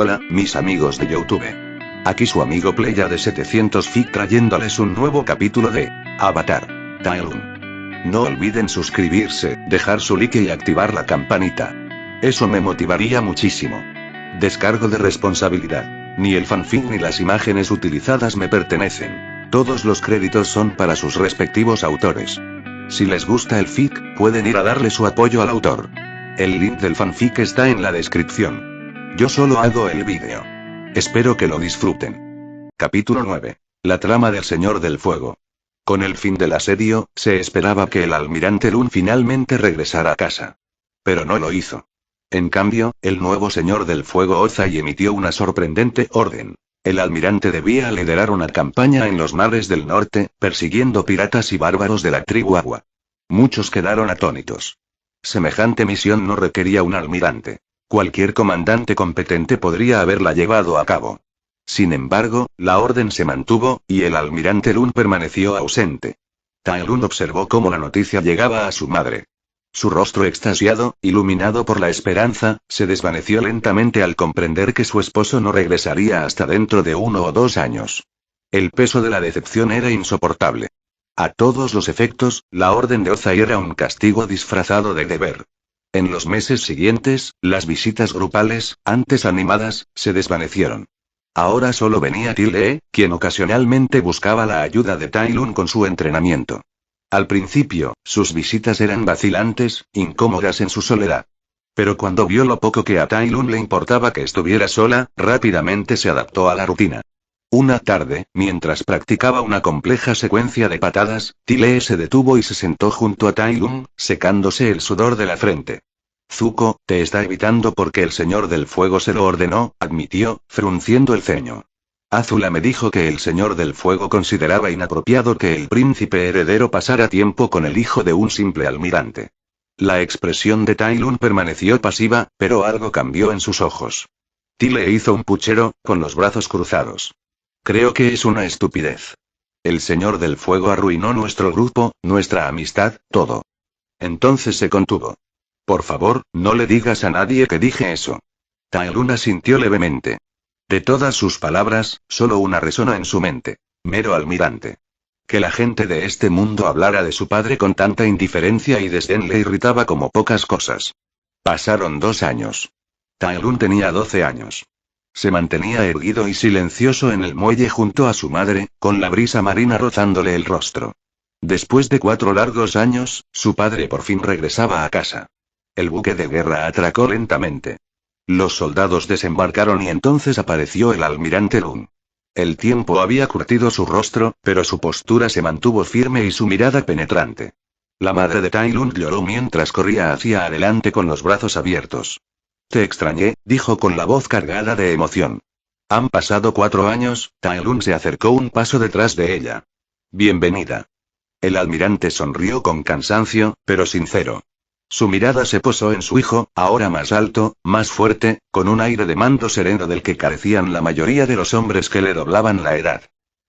Hola, mis amigos de YouTube. Aquí su amigo Playa de 700 Feet trayéndoles un nuevo capítulo de Avatar: Tai Lung. No olviden suscribirse, dejar su like y activar la campanita. Eso me motivaría muchísimo. Descargo de responsabilidad. Ni el fanfic ni las imágenes utilizadas me pertenecen. Todos los créditos son para sus respectivos autores. Si les gusta el fic, pueden ir a darle su apoyo al autor. El link del fanfic está en la descripción. Yo solo hago el vídeo. Espero que lo disfruten. Capítulo 9. La trama del Señor del Fuego. Con el fin del asedio, se esperaba que el almirante Lun finalmente regresara a casa. Pero no lo hizo. En cambio, el nuevo Señor del Fuego Ozai emitió una sorprendente orden. El almirante debía liderar una campaña en los mares del norte, persiguiendo piratas y bárbaros de la tribu Agua. Muchos quedaron atónitos. Semejante misión no requería un almirante. Cualquier comandante competente podría haberla llevado a cabo. Sin embargo, la orden se mantuvo, y el almirante Lun permaneció ausente. Tai Lun observó cómo la noticia llegaba a su madre. Su rostro extasiado, iluminado por la esperanza, se desvaneció lentamente al comprender que su esposo no regresaría hasta dentro de 1 o 2 años. El peso de la decepción era insoportable. A todos los efectos, la orden de Ozai era un castigo disfrazado de deber. En los meses siguientes, las visitas grupales, antes animadas, se desvanecieron. Ahora solo venía Tile, quien ocasionalmente buscaba la ayuda de Tai Lun con su entrenamiento. Al principio, sus visitas eran vacilantes, incómodas en su soledad. Pero cuando vio lo poco que a Tai Lun le importaba que estuviera sola, rápidamente se adaptó a la rutina. Una tarde, mientras practicaba una compleja secuencia de patadas, Tile se detuvo y se sentó junto a Tai Lun, secándose el sudor de la frente. Zuko, te está evitando porque el Señor del Fuego se lo ordenó, admitió, frunciendo el ceño. Azula me dijo que el Señor del Fuego consideraba inapropiado que el príncipe heredero pasara tiempo con el hijo de un simple almirante. La expresión de Tai Lun permaneció pasiva, pero algo cambió en sus ojos. Tile hizo un puchero, con los brazos cruzados. Creo que es una estupidez. El Señor del Fuego arruinó nuestro grupo, nuestra amistad, todo. Entonces se contuvo. Por favor, no le digas a nadie que dije eso. Tai Lun asintió levemente. De todas sus palabras, solo una resonó en su mente. Mero almirante. Que la gente de este mundo hablara de su padre con tanta indiferencia y desdén le irritaba como pocas cosas. Pasaron 2 años. Tai Lun tenía 12 años. Se mantenía erguido y silencioso en el muelle junto a su madre, con la brisa marina rozándole el rostro. Después de 4 largos años, su padre por fin regresaba a casa. El buque de guerra atracó lentamente. Los soldados desembarcaron y entonces apareció el almirante Lun. El tiempo había curtido su rostro, pero su postura se mantuvo firme y su mirada penetrante. La madre de Tai Lun lloró mientras corría hacia adelante con los brazos abiertos. Te extrañé, dijo con la voz cargada de emoción. Han pasado 4 años, Tai Lun se acercó un paso detrás de ella. Bienvenida. El almirante sonrió con cansancio, pero sincero. Su mirada se posó en su hijo, ahora más alto, más fuerte, con un aire de mando sereno del que carecían la mayoría de los hombres que le doblaban la edad.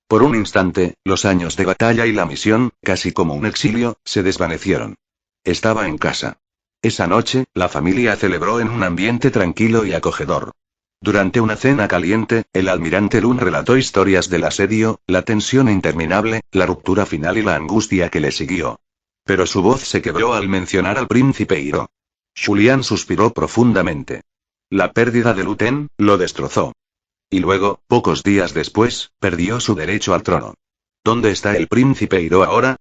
Por un instante, los años de batalla y la misión, casi como un exilio, se desvanecieron. Estaba en casa. Esa noche, la familia celebró en un ambiente tranquilo y acogedor. Durante una cena caliente, el almirante Lun relató historias del asedio, la tensión interminable, la ruptura final y la angustia que le siguió. Pero su voz se quebró al mencionar al príncipe Hiro. Julián suspiró profundamente. La pérdida de Luten, lo destrozó. Y luego, pocos días después, perdió su derecho al trono. ¿Dónde está el príncipe Hiro ahora?,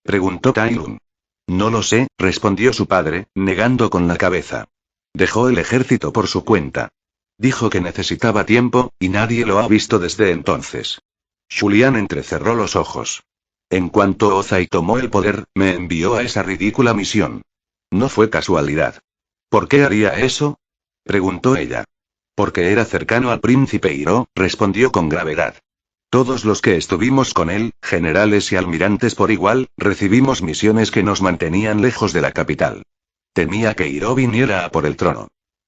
preguntó Tai Lun. No lo sé, respondió su padre, negando con la cabeza. Dejó el ejército por su cuenta. Dijo que necesitaba tiempo, y nadie lo ha visto desde entonces. Julián entrecerró los ojos. En cuanto Ozai tomó el poder, me envió a esa ridícula misión. No fue casualidad. ¿Por qué haría eso?, preguntó ella. Porque era cercano al príncipe Hiro, respondió con gravedad. Todos los que estuvimos con él, generales y almirantes por igual, recibimos misiones que nos mantenían lejos de la capital. Temía que Hiro viniera a por el trono.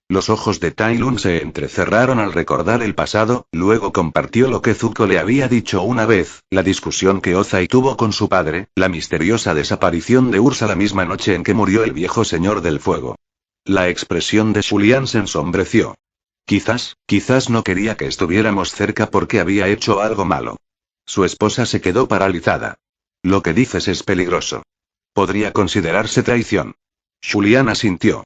Los ojos de Tai Lun se entrecerraron al recordar el pasado, luego compartió lo que Zuko le había dicho una vez, la discusión que Ozai tuvo con su padre, la misteriosa desaparición de Ursa la misma noche en que murió el viejo Señor del Fuego. La expresión de Julián se ensombreció. Quizás no quería que estuviéramos cerca porque había hecho algo malo. Su esposa se quedó paralizada. Lo que dices es peligroso. Podría considerarse traición. Julián asintió.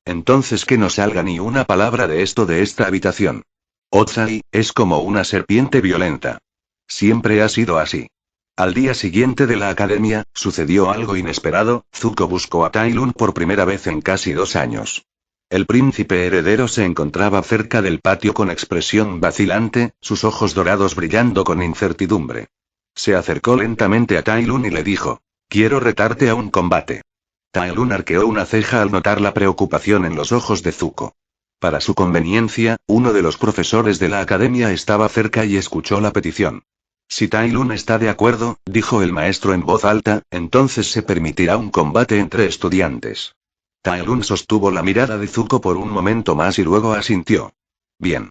Entonces que no salga ni una palabra de esto de esta habitación. Ozai es como una serpiente violenta. Siempre ha sido así. Al día siguiente de la academia, sucedió algo inesperado. Zuko buscó a Tai Lun por primera vez en casi 2 años. El príncipe heredero se encontraba cerca del patio con expresión vacilante, sus ojos dorados brillando con incertidumbre. Se acercó lentamente a Tai Lun y le dijo: «Quiero retarte a un combate». Tai Lun arqueó una ceja al notar la preocupación en los ojos de Zuko. Para su conveniencia, uno de los profesores de la academia estaba cerca y escuchó la petición. «Si Tai Lun está de acuerdo», dijo el maestro en voz alta, «entonces se permitirá un combate entre estudiantes». Tai Lun sostuvo la mirada de Zuko por un momento más y luego asintió. «Bien».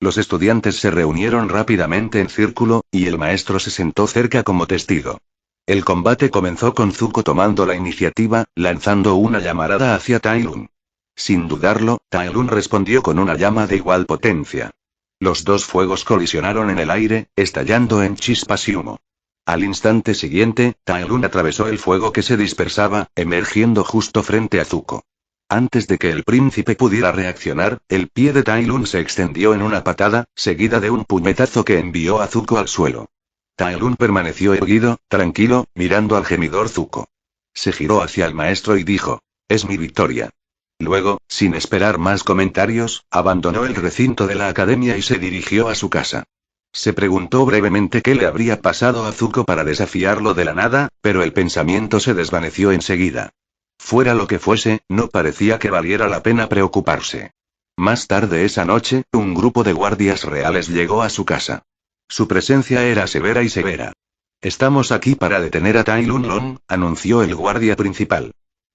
Los estudiantes se reunieron rápidamente en círculo, y el maestro se sentó cerca como testigo. El combate comenzó con Zuko tomando la iniciativa, lanzando una llamarada hacia Tai Lun. Sin dudarlo, Tai Lun respondió con una llama de igual potencia. Los dos fuegos colisionaron en el aire, estallando en chispas y humo. Al instante siguiente, Tai Lun atravesó el fuego que se dispersaba, emergiendo justo frente a Zuko. Antes de que el príncipe pudiera reaccionar, el pie de Tai Lun se extendió en una patada, seguida de un puñetazo que envió a Zuko al suelo. Tai Lun permaneció erguido, tranquilo, mirando al gemidor Zuko. Se giró hacia el maestro y dijo: «Es mi victoria». Luego, sin esperar más comentarios, abandonó el recinto de la academia y se dirigió a su casa. Se preguntó brevemente qué le habría pasado a Zuko para desafiarlo de la nada, pero el pensamiento se desvaneció enseguida. Fuera lo que fuese, no parecía que valiera la pena preocuparse. Más tarde esa noche, un grupo de guardias reales llegó a su casa. Su presencia era severa y severa. «Estamos aquí para detener a Tai Lun Long», anunció el guardia principal.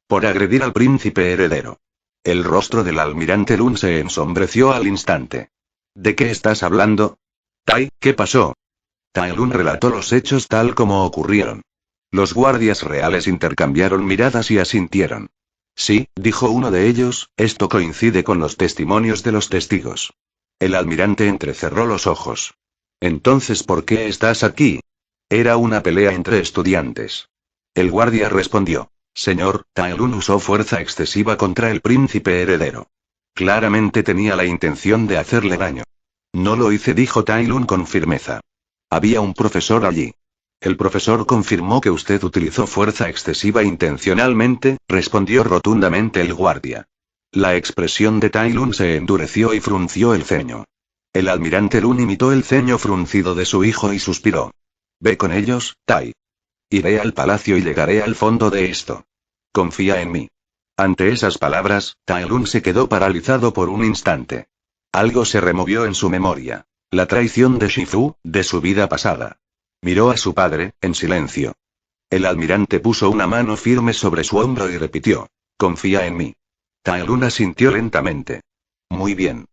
«Por agredir al príncipe heredero». El rostro del almirante Lun se ensombreció al instante. «¿De qué estás hablando?» «Tai, ¿qué pasó?» Tai Lun relató los hechos tal como ocurrieron. Los guardias reales intercambiaron miradas y asintieron. «Sí», dijo uno de ellos, «esto coincide con los testimonios de los testigos». El almirante entrecerró los ojos. «Entonces, ¿por qué estás aquí?» «Era una pelea entre estudiantes». El guardia respondió: «Señor, Tai Lun usó fuerza excesiva contra el príncipe heredero. Claramente tenía la intención de hacerle daño». «No lo hice», dijo Tai Lun con firmeza. «Había un profesor allí». «El profesor confirmó que usted utilizó fuerza excesiva intencionalmente», respondió rotundamente el guardia. La expresión de Tai Lun se endureció y frunció el ceño. El almirante Lun imitó el ceño fruncido de su hijo y suspiró. «Ve con ellos, Tai. Iré al palacio y llegaré al fondo de esto. Confía en mí». Ante esas palabras, Tai Lun se quedó paralizado por un instante. Algo se removió en su memoria. La traición de Shifu, de su vida pasada. Miró a su padre, en silencio. El almirante puso una mano firme sobre su hombro y repitió: «Confía en mí». Tai Lun asintió lentamente. «Muy bien».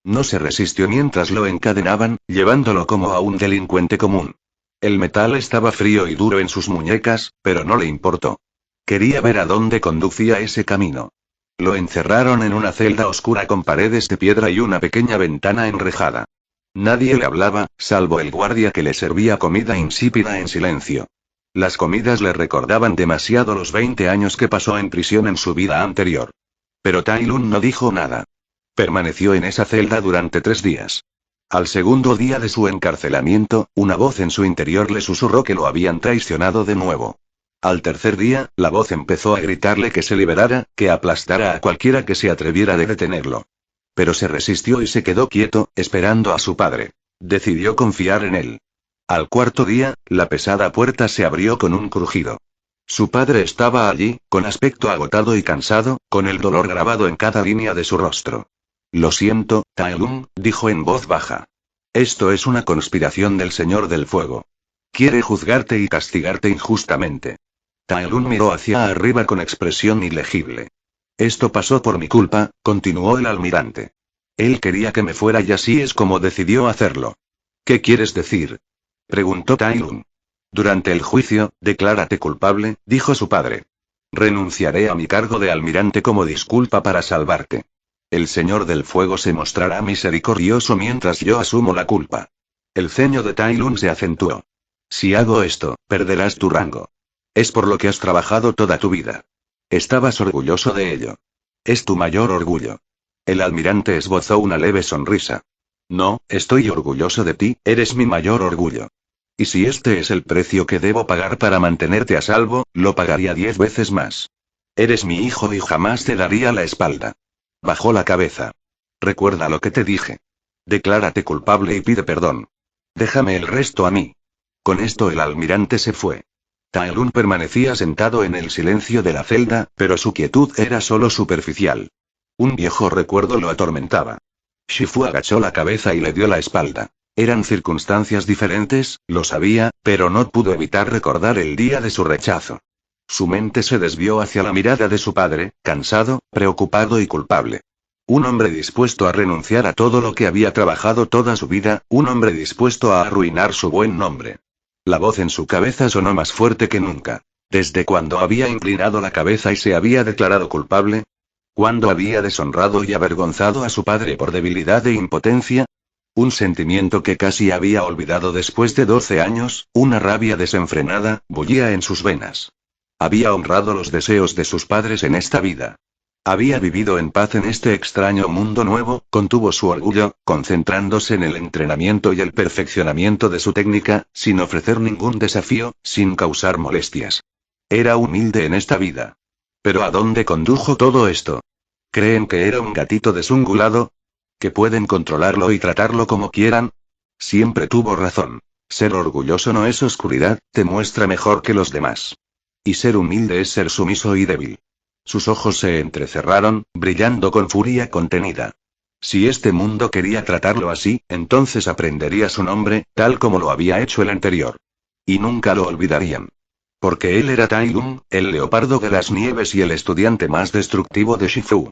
No se resistió mientras lo encadenaban, llevándolo como a un delincuente común. El metal estaba frío y duro en sus muñecas, pero no le importó. Quería ver a dónde conducía ese camino. Lo encerraron en una celda oscura con paredes de piedra y una pequeña ventana enrejada. Nadie le hablaba, salvo el guardia que le servía comida insípida en silencio. Las comidas le recordaban demasiado los 20 años que pasó en prisión en su vida anterior. Pero Tai Lun no dijo nada. Permaneció en esa celda durante 3 días. Al segundo día de su encarcelamiento, una voz en su interior le susurró que lo habían traicionado de nuevo. Al tercer día, la voz empezó a gritarle que se liberara, que aplastara a cualquiera que se atreviera a detenerlo. Pero se resistió y se quedó quieto, esperando a su padre. Decidió confiar en él. Al cuarto día, la pesada puerta se abrió con un crujido. Su padre estaba allí, con aspecto agotado y cansado, con el dolor grabado en cada línea de su rostro. «Lo siento, Tai Lun», dijo en voz baja. «Esto es una conspiración del Señor del Fuego. Quiere juzgarte y castigarte injustamente». Tai Lun miró hacia arriba con expresión ilegible. «Esto pasó por mi culpa», continuó el almirante. «Él quería que me fuera y así es como decidió hacerlo». «¿Qué quieres decir?», preguntó Tai Lun. «Durante el juicio, declárate culpable», dijo su padre. «Renunciaré a mi cargo de almirante como disculpa para salvarte». El Señor del Fuego se mostrará misericordioso mientras yo asumo la culpa. El ceño de Tai Lun se acentuó. Si hago esto, perderás tu rango. Es por lo que has trabajado toda tu vida. Estabas orgulloso de ello. Es tu mayor orgullo. El almirante esbozó una leve sonrisa. No, estoy orgulloso de ti, eres mi mayor orgullo. Y si este es el precio que debo pagar para mantenerte a salvo, lo pagaría 10 veces más. Eres mi hijo y jamás te daría la espalda. Bajó la cabeza. Recuerda lo que te dije. Declárate culpable y pide perdón. Déjame el resto a mí. Con esto el almirante se fue. Tai Lun permanecía sentado en el silencio de la celda, pero su quietud era solo superficial. Un viejo recuerdo lo atormentaba. Shifu agachó la cabeza y le dio la espalda. Eran circunstancias diferentes, lo sabía, pero no pudo evitar recordar el día de su rechazo. Su mente se desvió hacia la mirada de su padre, cansado, preocupado y culpable. Un hombre dispuesto a renunciar a todo lo que había trabajado toda su vida, un hombre dispuesto a arruinar su buen nombre. La voz en su cabeza sonó más fuerte que nunca. ¿Desde cuándo había inclinado la cabeza y se había declarado culpable? ¿Cuándo había deshonrado y avergonzado a su padre por debilidad e impotencia? Un sentimiento que casi había olvidado después de 12 años, una rabia desenfrenada, bullía en sus venas. Había honrado los deseos de sus padres en esta vida. Había vivido en paz en este extraño mundo nuevo, contuvo su orgullo, concentrándose en el entrenamiento y el perfeccionamiento de su técnica, sin ofrecer ningún desafío, sin causar molestias. Era humilde en esta vida. ¿Pero a dónde condujo todo esto? ¿Creen que era un gatito desungulado? ¿Que pueden controlarlo y tratarlo como quieran? Siempre tuvo razón. Ser orgulloso no es oscuridad, te muestra mejor que los demás. Y ser humilde es ser sumiso y débil. Sus ojos se entrecerraron, brillando con furia contenida. Si este mundo quería tratarlo así, entonces aprendería su nombre, tal como lo había hecho el anterior. Y nunca lo olvidarían. Porque él era Tai Lun, el leopardo de las nieves y el estudiante más destructivo de Shifu.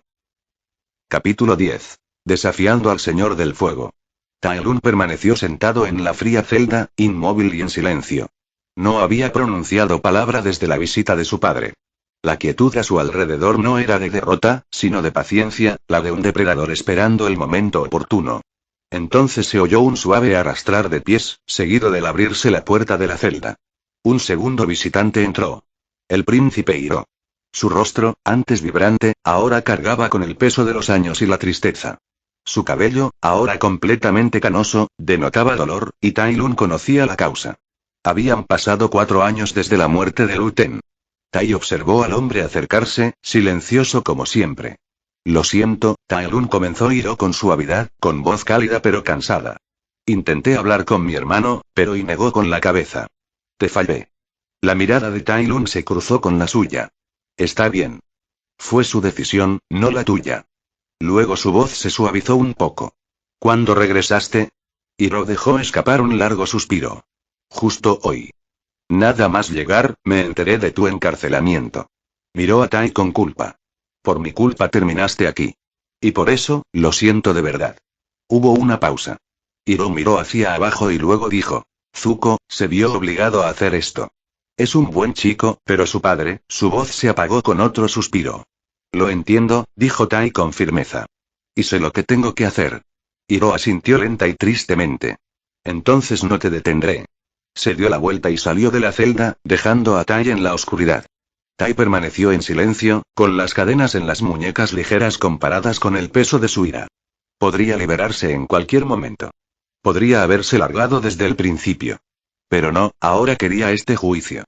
Capítulo 10. Desafiando al Señor del Fuego. Tai Lun permaneció sentado en la fría celda, inmóvil y en silencio. No había pronunciado palabra desde la visita de su padre. La quietud a su alrededor no era de derrota, sino de paciencia, la de un depredador esperando el momento oportuno. Entonces se oyó un suave arrastrar de pies, seguido del abrirse la puerta de la celda. Un segundo visitante entró. El príncipe Hiro. Su rostro, antes vibrante, ahora cargaba con el peso de los años y la tristeza. Su cabello, ahora completamente canoso, denotaba dolor, y Tai Lun conocía la causa. Habían pasado 4 años desde la muerte de Lu Ten. Tai observó al hombre acercarse, silencioso como siempre. Lo siento, Tai Lun comenzó Hiro con suavidad, con voz cálida pero cansada. Intenté hablar con mi hermano, pero y negó con la cabeza. Te fallé. La mirada de Tai Lun se cruzó con la suya. Está bien. Fue su decisión, no la tuya. Luego su voz se suavizó un poco. ¿Cuándo regresaste? Hiro dejó escapar un largo suspiro. Justo hoy. Nada más llegar, me enteré de tu encarcelamiento. Miró a Tai con culpa. Por mi culpa terminaste aquí. Y por eso, lo siento de verdad. Hubo una pausa. Hiro miró hacia abajo y luego dijo. Zuko, se vio obligado a hacer esto. Es un buen chico, pero su padre, su voz se apagó con otro suspiro. Lo entiendo, dijo Tai con firmeza. Y sé lo que tengo que hacer. Hiro asintió lenta y tristemente. Entonces no te detendré. Se dio la vuelta y salió de la celda, dejando a Tai en la oscuridad. Tai permaneció en silencio, con las cadenas en las muñecas ligeras comparadas con el peso de su ira. Podría liberarse en cualquier momento. Podría haberse largado desde el principio. Pero no, ahora quería este juicio.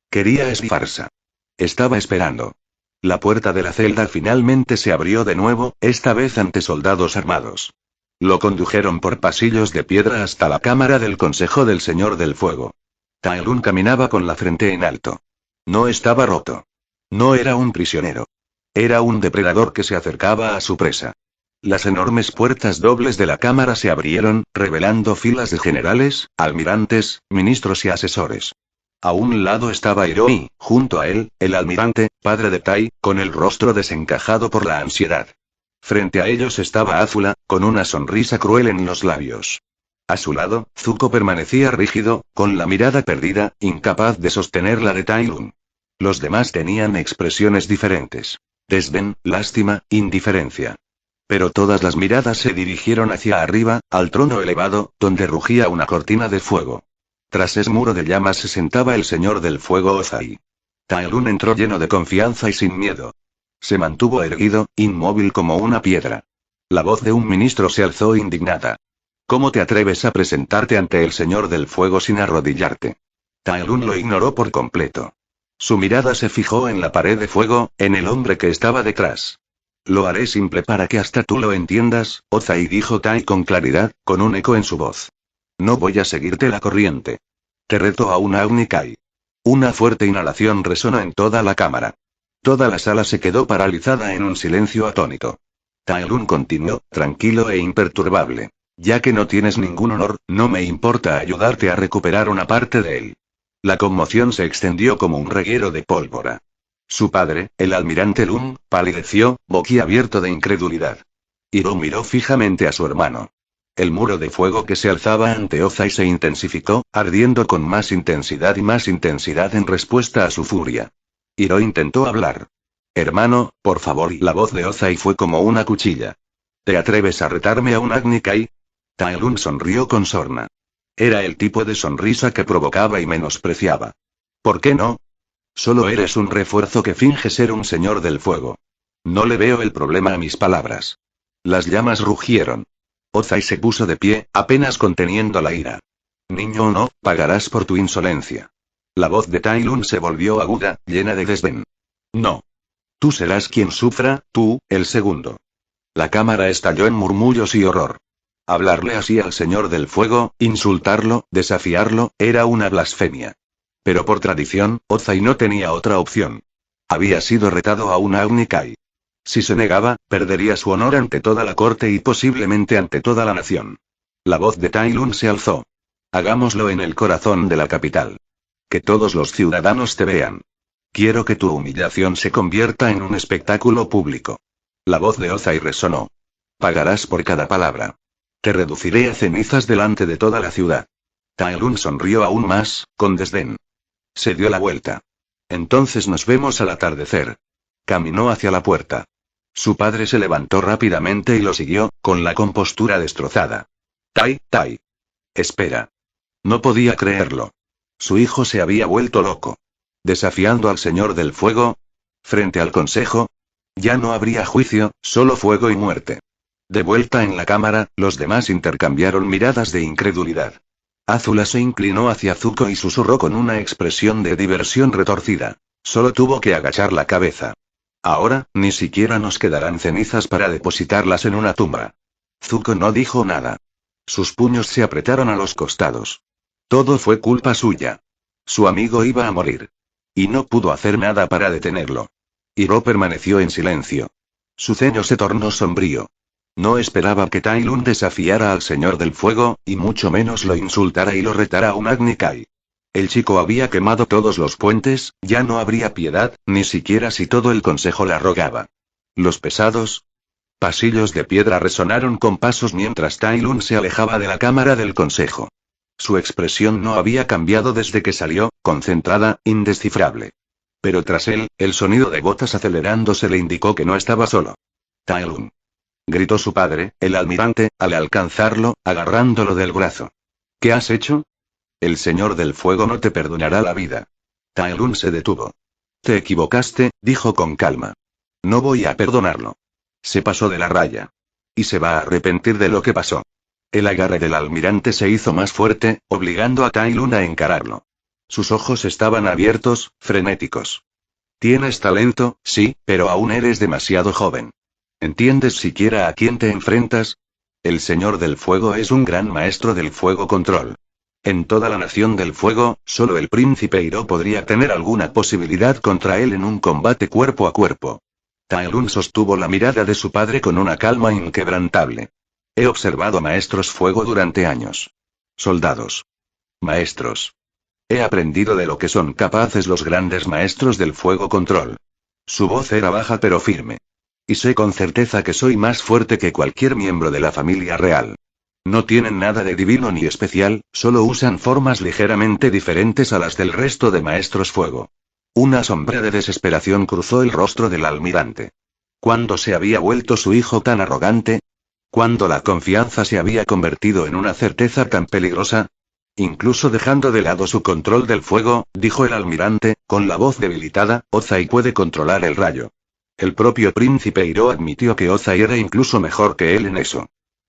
Quería esa farsa. Estaba esperando. La puerta de la celda finalmente se abrió de nuevo, esta vez ante soldados armados. Lo condujeron por pasillos de piedra hasta la cámara del Consejo del Señor del Fuego. Tai Lun caminaba con la frente en alto. No estaba roto. No era un prisionero. Era un depredador que se acercaba a su presa. Las enormes puertas dobles de la cámara se abrieron, revelando filas de generales, almirantes, ministros y asesores. A un lado estaba Hiro y, junto a él, el almirante, padre de Tai, con el rostro desencajado por la ansiedad. Frente a ellos estaba Azula, con una sonrisa cruel en los labios. A su lado, Zuko permanecía rígido, con la mirada perdida, incapaz de sostener la de Tai Lun. Los demás tenían expresiones diferentes. Desdén, lástima, indiferencia. Pero todas las miradas se dirigieron hacia arriba, al trono elevado, donde rugía una cortina de fuego. Tras ese muro de llamas se sentaba el señor del fuego Ozai. Tai Lun entró lleno de confianza y sin miedo. Se mantuvo erguido, inmóvil como una piedra. La voz de un ministro se alzó indignada. ¿Cómo te atreves a presentarte ante el señor del fuego sin arrodillarte? Tai Lun lo ignoró por completo. Su mirada se fijó en la pared de fuego, en el hombre que estaba detrás. Lo haré simple para que hasta tú lo entiendas, Ozai, dijo Tai con claridad, con un eco en su voz. No voy a seguirte la corriente. Te reto a una Agni Kai. Una fuerte inhalación resonó en toda la cámara. Toda la sala se quedó paralizada en un silencio atónito. Tai Lun continuó, tranquilo e imperturbable. Ya que no tienes ningún honor, no me importa ayudarte a recuperar una parte de él. La conmoción se extendió como un reguero de pólvora. Su padre, el almirante Lun, palideció, boquiabierto de incredulidad. Hiro miró fijamente a su hermano. El muro de fuego que se alzaba ante Ozai se intensificó, ardiendo con más intensidad en respuesta a su furia. Hiro intentó hablar. Hermano, por favor, y la voz de Ozai fue como una cuchilla. ¿Te atreves a retarme a un Agni Kai? Tai Lun sonrió con sorna. Era el tipo de sonrisa que provocaba y menospreciaba. ¿Por qué no? Solo eres un refuerzo que finge ser un señor del fuego. No le veo el problema a mis palabras. Las llamas rugieron. Ozai se puso de pie, apenas conteniendo la ira. Niño o no, pagarás por tu insolencia. La voz de Tai Lun se volvió aguda, llena de desdén. No. Tú serás quien sufra, tú, el segundo. La cámara estalló en murmullos y horror. Hablarle así al señor del fuego, insultarlo, desafiarlo, era una blasfemia. Pero por tradición, Ozai no tenía otra opción. Había sido retado a una Agni Kai. Si se negaba, perdería su honor ante toda la corte y posiblemente ante toda la nación. La voz de Tai Lun se alzó. Hagámoslo en el corazón de la capital. Que todos los ciudadanos te vean. Quiero que tu humillación se convierta en un espectáculo público. La voz de Ozai resonó. Pagarás por cada palabra. Te reduciré a cenizas delante de toda la ciudad. Tai Lun sonrió aún más, con desdén. Se dio la vuelta. Entonces nos vemos al atardecer. Caminó hacia la puerta. Su padre se levantó rápidamente y lo siguió, con la compostura destrozada. Tai. Espera. No podía creerlo. Su hijo se había vuelto loco. Desafiando al señor del fuego. Frente al consejo. Ya no habría juicio, solo fuego y muerte. De vuelta en la cámara, los demás intercambiaron miradas de incredulidad. Azula se inclinó hacia Zuko y susurró con una expresión de diversión retorcida. Solo tuvo que agachar la cabeza. Ahora, ni siquiera nos quedarán cenizas para depositarlas en una tumba. Zuko no dijo nada. Sus puños se apretaron a los costados. Todo fue culpa suya. Su amigo iba a morir. Y no pudo hacer nada para detenerlo. Hiro permaneció en silencio. Su ceño se tornó sombrío. No esperaba que Tai Lun desafiara al señor del fuego, y mucho menos lo insultara y lo retara a un Agni Kai. El chico había quemado todos los puentes, ya no habría piedad, ni siquiera si todo el consejo la rogaba. Los pesados pasillos de piedra resonaron con pasos mientras Tai Lun se alejaba de la cámara del consejo. Su expresión no había cambiado desde que salió, concentrada, indescifrable. Pero tras él, el sonido de botas acelerándose le indicó que no estaba solo. Tai Lun. Gritó su padre, el almirante, al alcanzarlo, agarrándolo del brazo. ¿Qué has hecho? El señor del fuego no te perdonará la vida. Tai Lun se detuvo. Te equivocaste, dijo con calma. No voy a perdonarlo. Se pasó de la raya. Y se va a arrepentir de lo que pasó. El agarre del almirante se hizo más fuerte, obligando a Tai Lun a encararlo. Sus ojos estaban abiertos, frenéticos. Tienes talento, sí, pero aún eres demasiado joven. ¿Entiendes siquiera a quién te enfrentas? El señor del fuego es un gran maestro del fuego control. En toda la nación del fuego, solo el príncipe Hiro podría tener alguna posibilidad contra él en un combate cuerpo a cuerpo. Tai Lun sostuvo la mirada de su padre con una calma inquebrantable. He observado maestros fuego durante años. Soldados. Maestros. He aprendido de lo que son capaces los grandes maestros del fuego control. Su voz era baja pero firme. Y sé con certeza que soy más fuerte que cualquier miembro de la familia real. No tienen nada de divino ni especial, solo usan formas ligeramente diferentes a las del resto de maestros fuego. Una sombra de desesperación cruzó el rostro del almirante. ¿Cuándo se había vuelto su hijo tan arrogante? ¿Cuándo la confianza se había convertido en una certeza tan peligrosa? Incluso dejando de lado su control del fuego, dijo el almirante, con la voz debilitada, Ozai puede controlar el rayo. El propio príncipe Hiro admitió que Ozai era incluso mejor que él en eso.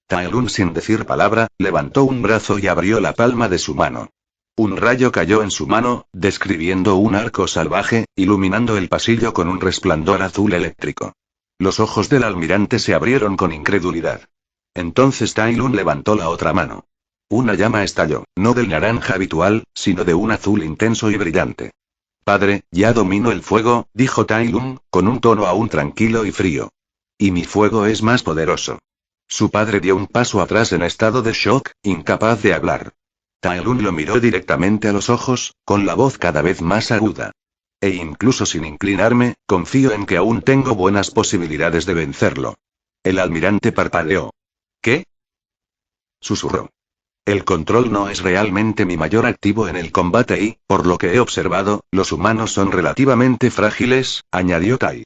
Tai Lun, sin decir palabra, levantó un brazo y abrió la palma de su mano. Un rayo cayó en su mano, describiendo un arco salvaje, iluminando el pasillo con un resplandor azul eléctrico. Los ojos del almirante se abrieron con incredulidad. Entonces Tai Lun levantó la otra mano. Una llama estalló, no del naranja habitual, sino de un azul intenso y brillante. Padre, ya domino el fuego, dijo Tai Lun, con un tono aún tranquilo y frío. Y mi fuego es más poderoso. Su padre dio un paso atrás en estado de shock, incapaz de hablar. Tai Lun lo miró directamente a los ojos, con la voz cada vez más aguda. E incluso sin inclinarme, confío en que aún tengo buenas posibilidades de vencerlo. El almirante parpadeó. ¿Qué? Susurró. El control no es realmente mi mayor activo en el combate y, por lo que he observado, los humanos son relativamente frágiles, añadió Tai.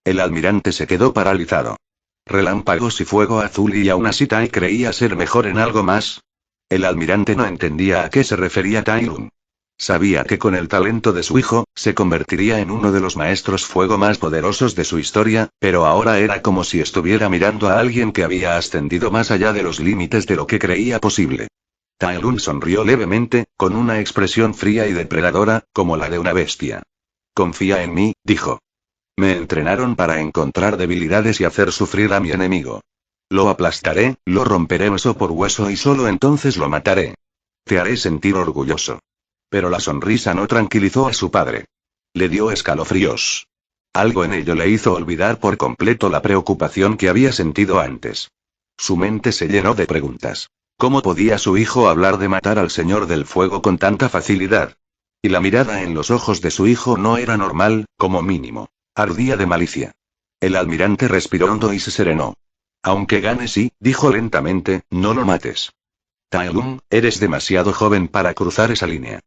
El almirante se quedó paralizado. Relámpagos y fuego azul, y aún así Tai creía ser mejor en algo más. El almirante no entendía a qué se refería Tai Lun. Sabía que con el talento de su hijo, se convertiría en uno de los maestros fuego más poderosos de su historia, pero ahora era como si estuviera mirando a alguien que había ascendido más allá de los límites de lo que creía posible. Tai Lun sonrió levemente, con una expresión fría y depredadora, como la de una bestia. Confía en mí, dijo. Me entrenaron para encontrar debilidades y hacer sufrir a mi enemigo. Lo aplastaré, lo romperé hueso por hueso y solo entonces lo mataré. Te haré sentir orgulloso. Pero la sonrisa no tranquilizó a su padre. Le dio escalofríos. Algo en ello le hizo olvidar por completo la preocupación que había sentido antes. Su mente se llenó de preguntas. ¿Cómo podía su hijo hablar de matar al Señor del Fuego con tanta facilidad? Y la mirada en los ojos de su hijo no era normal, como mínimo. Ardía de malicia. El almirante respiró hondo y se serenó. Aunque gane sí, dijo lentamente, no lo mates. Tai Lun, eres demasiado joven para cruzar esa línea.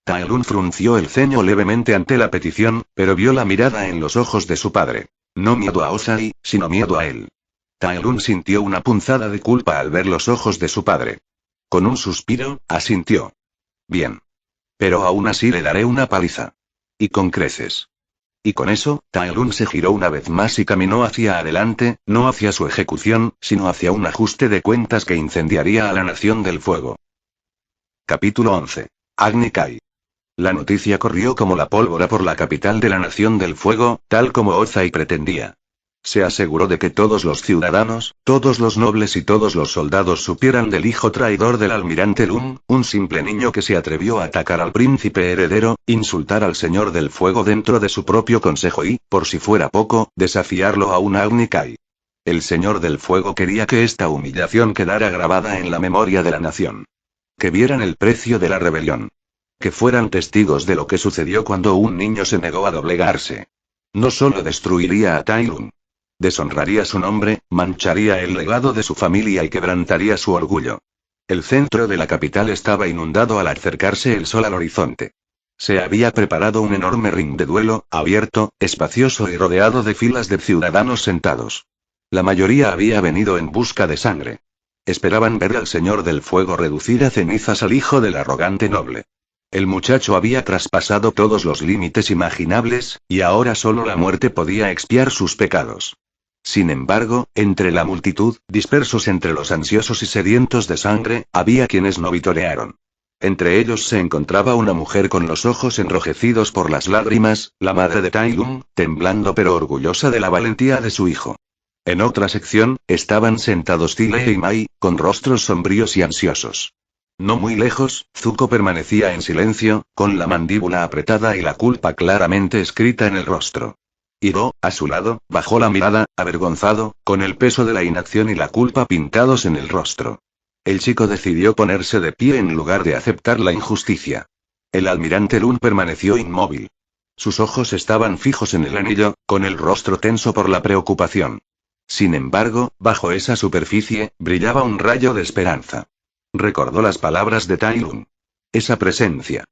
Tai Lun frunció el ceño levemente ante la petición, pero vio la mirada en los ojos de su padre. No miedo a Ozai, sino miedo a él. Tai Lun sintió una punzada de culpa al ver los ojos de su padre. Con un suspiro, asintió. Bien. Pero aún así le daré una paliza. Y con creces. Y con eso, Tai Lun se giró una vez más y caminó hacia adelante, no hacia su ejecución, sino hacia un ajuste de cuentas que incendiaría a la Nación del Fuego. Capítulo 11. Agni Kai. La noticia corrió como la pólvora por la capital de la Nación del Fuego, tal como Ozai pretendía. Se aseguró de que todos los ciudadanos, todos los nobles y todos los soldados supieran del hijo traidor del almirante Lun, un simple niño que se atrevió a atacar al príncipe heredero, insultar al señor del fuego dentro de su propio consejo y, por si fuera poco, desafiarlo a un Agni Kai. El señor del fuego quería que esta humillación quedara grabada en la memoria de la nación. Que vieran el precio de la rebelión. Que fueran testigos de lo que sucedió cuando un niño se negó a doblegarse. No solo destruiría a Tai Lun. Deshonraría su nombre, mancharía el legado de su familia y quebrantaría su orgullo. El centro de la capital estaba inundado al acercarse el sol al horizonte. Se había preparado un enorme ring de duelo, abierto, espacioso y rodeado de filas de ciudadanos sentados. La mayoría había venido en busca de sangre. Esperaban ver al señor del fuego reducir a cenizas al hijo del arrogante noble. El muchacho había traspasado todos los límites imaginables, y ahora solo la muerte podía expiar sus pecados. Sin embargo, entre la multitud, dispersos entre los ansiosos y sedientos de sangre, había quienes no vitorearon. Entre ellos se encontraba una mujer con los ojos enrojecidos por las lágrimas, la madre de Tai Lun, temblando pero orgullosa de la valentía de su hijo. En otra sección, estaban sentados Zile y Mai, con rostros sombríos y ansiosos. No muy lejos, Zuko permanecía en silencio, con la mandíbula apretada y la culpa claramente escrita en el rostro. Hiro, a su lado, bajó la mirada, avergonzado, con el peso de la inacción y la culpa pintados en el rostro. El chico decidió ponerse de pie en lugar de aceptar la injusticia. El almirante Lun permaneció inmóvil. Sus ojos estaban fijos en el anillo, con el rostro tenso por la preocupación. Sin embargo, bajo esa superficie, brillaba un rayo de esperanza. Recordó las palabras de Tai Lun. Esa presencia.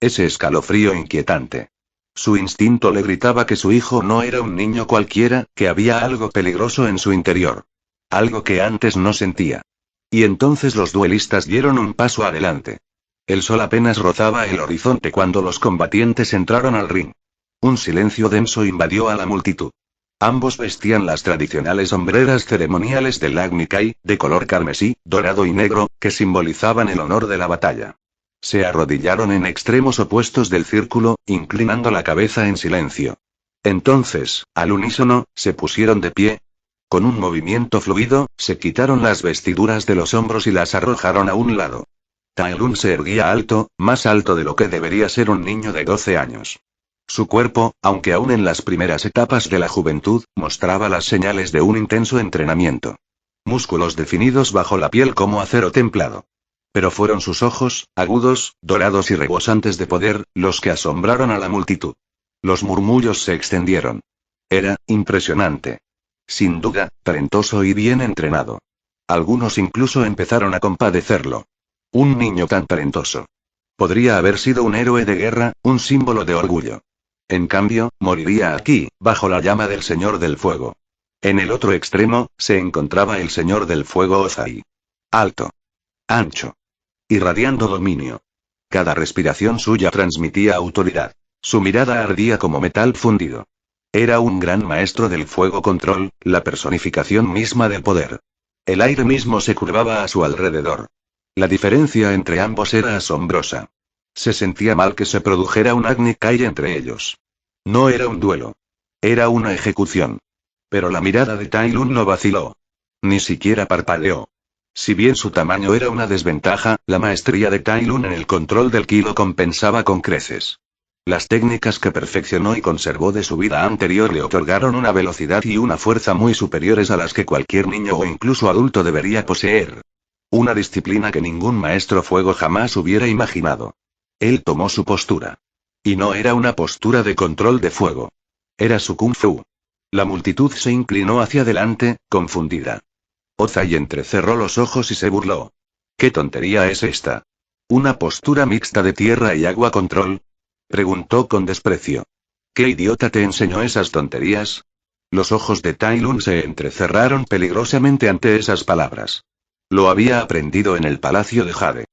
Ese escalofrío inquietante. Su instinto le gritaba que su hijo no era un niño cualquiera, que había algo peligroso en su interior. Algo que antes no sentía. Y entonces los duelistas dieron un paso adelante. El sol apenas rozaba el horizonte cuando los combatientes entraron al ring. Un silencio denso invadió a la multitud. Ambos vestían las tradicionales hombreras ceremoniales del Agni Kai, de color carmesí, dorado y negro, que simbolizaban el honor de la batalla. Se arrodillaron en extremos opuestos del círculo, inclinando la cabeza en silencio. Entonces, al unísono, se pusieron de pie. Con un movimiento fluido, se quitaron las vestiduras de los hombros y las arrojaron a un lado. Tai Lun se erguía alto, más alto de lo que debería ser un niño de 12 años. Su cuerpo, aunque aún en las primeras etapas de la juventud, mostraba las señales de un intenso entrenamiento. Músculos definidos bajo la piel como acero templado. Pero fueron sus ojos, agudos, dorados y rebosantes de poder, los que asombraron a la multitud. Los murmullos se extendieron. Era impresionante. Sin duda, talentoso y bien entrenado. Algunos incluso empezaron a compadecerlo. Un niño tan talentoso. Podría haber sido un héroe de guerra, un símbolo de orgullo. En cambio, moriría aquí, bajo la llama del Señor del Fuego. En el otro extremo, se encontraba el Señor del Fuego Ozai. Alto. Ancho. Irradiando dominio. Cada respiración suya transmitía autoridad. Su mirada ardía como metal fundido. Era un gran maestro del fuego control, la personificación misma del poder. El aire mismo se curvaba a su alrededor. La diferencia entre ambos era asombrosa. Se sentía mal que se produjera un Agni Kai entre ellos. No era un duelo. Era una ejecución. Pero la mirada de Tai Lun no vaciló. Ni siquiera parpadeó. Si bien su tamaño era una desventaja, la maestría de Tai Lun en el control del ki lo compensaba con creces. Las técnicas que perfeccionó y conservó de su vida anterior le otorgaron una velocidad y una fuerza muy superiores a las que cualquier niño o incluso adulto debería poseer. Una disciplina que ningún maestro fuego jamás hubiera imaginado. Él tomó su postura. Y no era una postura de control de fuego. Era su kung fu. La multitud se inclinó hacia adelante, confundida. Ozai entrecerró los ojos y se burló. ¿Qué tontería es esta? ¿Una postura mixta de tierra y agua control? Preguntó con desprecio. ¿Qué idiota te enseñó esas tonterías? Los ojos de Tai Lun se entrecerraron peligrosamente ante esas palabras. Lo había aprendido en el palacio de Jade.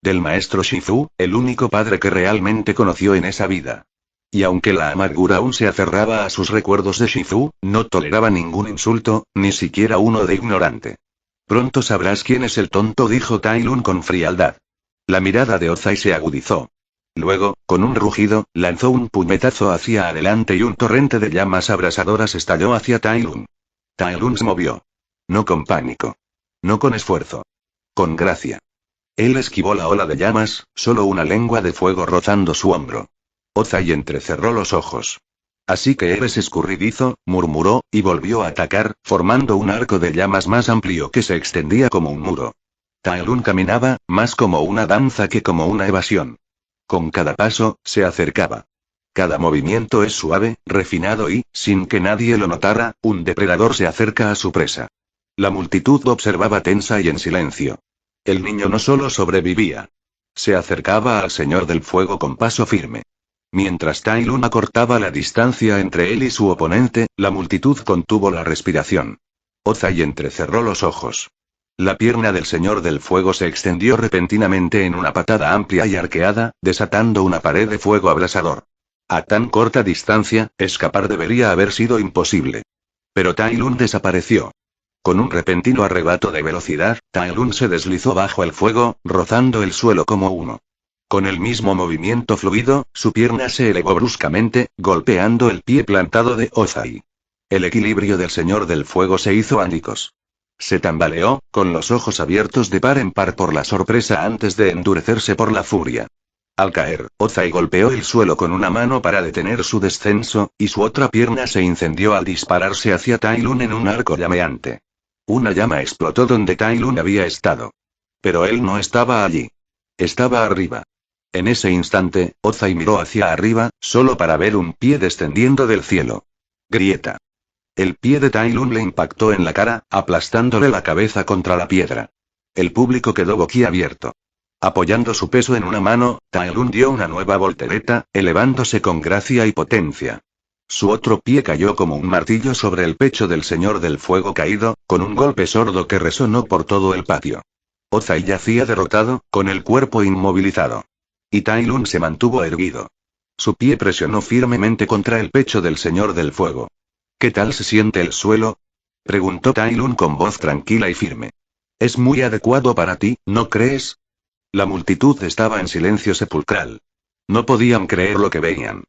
Del maestro Shifu, el único padre que realmente conoció en esa vida. Y aunque la amargura aún se aferraba a sus recuerdos de Shifu, no toleraba ningún insulto, ni siquiera uno de ignorante. Pronto sabrás quién es el tonto, dijo Tai Lun con frialdad. La mirada de Ozai se agudizó. Luego, con un rugido, lanzó un puñetazo hacia adelante y un torrente de llamas abrasadoras estalló hacia Tai Lun. Tai Lun se movió. No con pánico. No con esfuerzo. Con gracia. Él esquivó la ola de llamas, solo una lengua de fuego rozando su hombro. Ozai entrecerró los ojos. Así que eres escurridizo, murmuró, y volvió a atacar, formando un arco de llamas más amplio que se extendía como un muro. Tai Lun caminaba, más como una danza que como una evasión. Con cada paso, se acercaba. Cada movimiento es suave, refinado y, sin que nadie lo notara, un depredador se acerca a su presa. La multitud observaba tensa y en silencio. El niño no solo sobrevivía. Se acercaba al Señor del Fuego con paso firme. Mientras Tai Lun acortaba la distancia entre él y su oponente, la multitud contuvo la respiración. Ozai entrecerró los ojos. La pierna del Señor del Fuego se extendió repentinamente en una patada amplia y arqueada, desatando una pared de fuego abrasador. A tan corta distancia, escapar debería haber sido imposible. Pero Tai Lun desapareció. Con un repentino arrebato de velocidad, Tai Lun se deslizó bajo el fuego, rozando el suelo como uno. Con el mismo movimiento fluido, su pierna se elevó bruscamente, golpeando el pie plantado de Ozai. El equilibrio del Señor del Fuego se hizo añicos. Se tambaleó, con los ojos abiertos de par en par por la sorpresa antes de endurecerse por la furia. Al caer, Ozai golpeó el suelo con una mano para detener su descenso, y su otra pierna se incendió al dispararse hacia Tai Lun en un arco llameante. Una llama explotó donde Tai Lun había estado. Pero él no estaba allí. Estaba arriba. En ese instante, Ozai miró hacia arriba, solo para ver un pie descendiendo del cielo. Grieta. El pie de Tai Lun le impactó en la cara, aplastándole la cabeza contra la piedra. El público quedó boquiabierto. Apoyando su peso en una mano, Tai Lun dio una nueva voltereta, elevándose con gracia y potencia. Su otro pie cayó como un martillo sobre el pecho del Señor del Fuego caído, con un golpe sordo que resonó por todo el patio. Ozai yacía derrotado, con el cuerpo inmovilizado. Y Tai Lun se mantuvo erguido. Su pie presionó firmemente contra el pecho del Señor del Fuego. ¿Qué tal se siente el suelo? Preguntó Tai Lun con voz tranquila y firme. Es muy adecuado para ti, ¿no crees? La multitud estaba en silencio sepulcral. No podían creer lo que veían.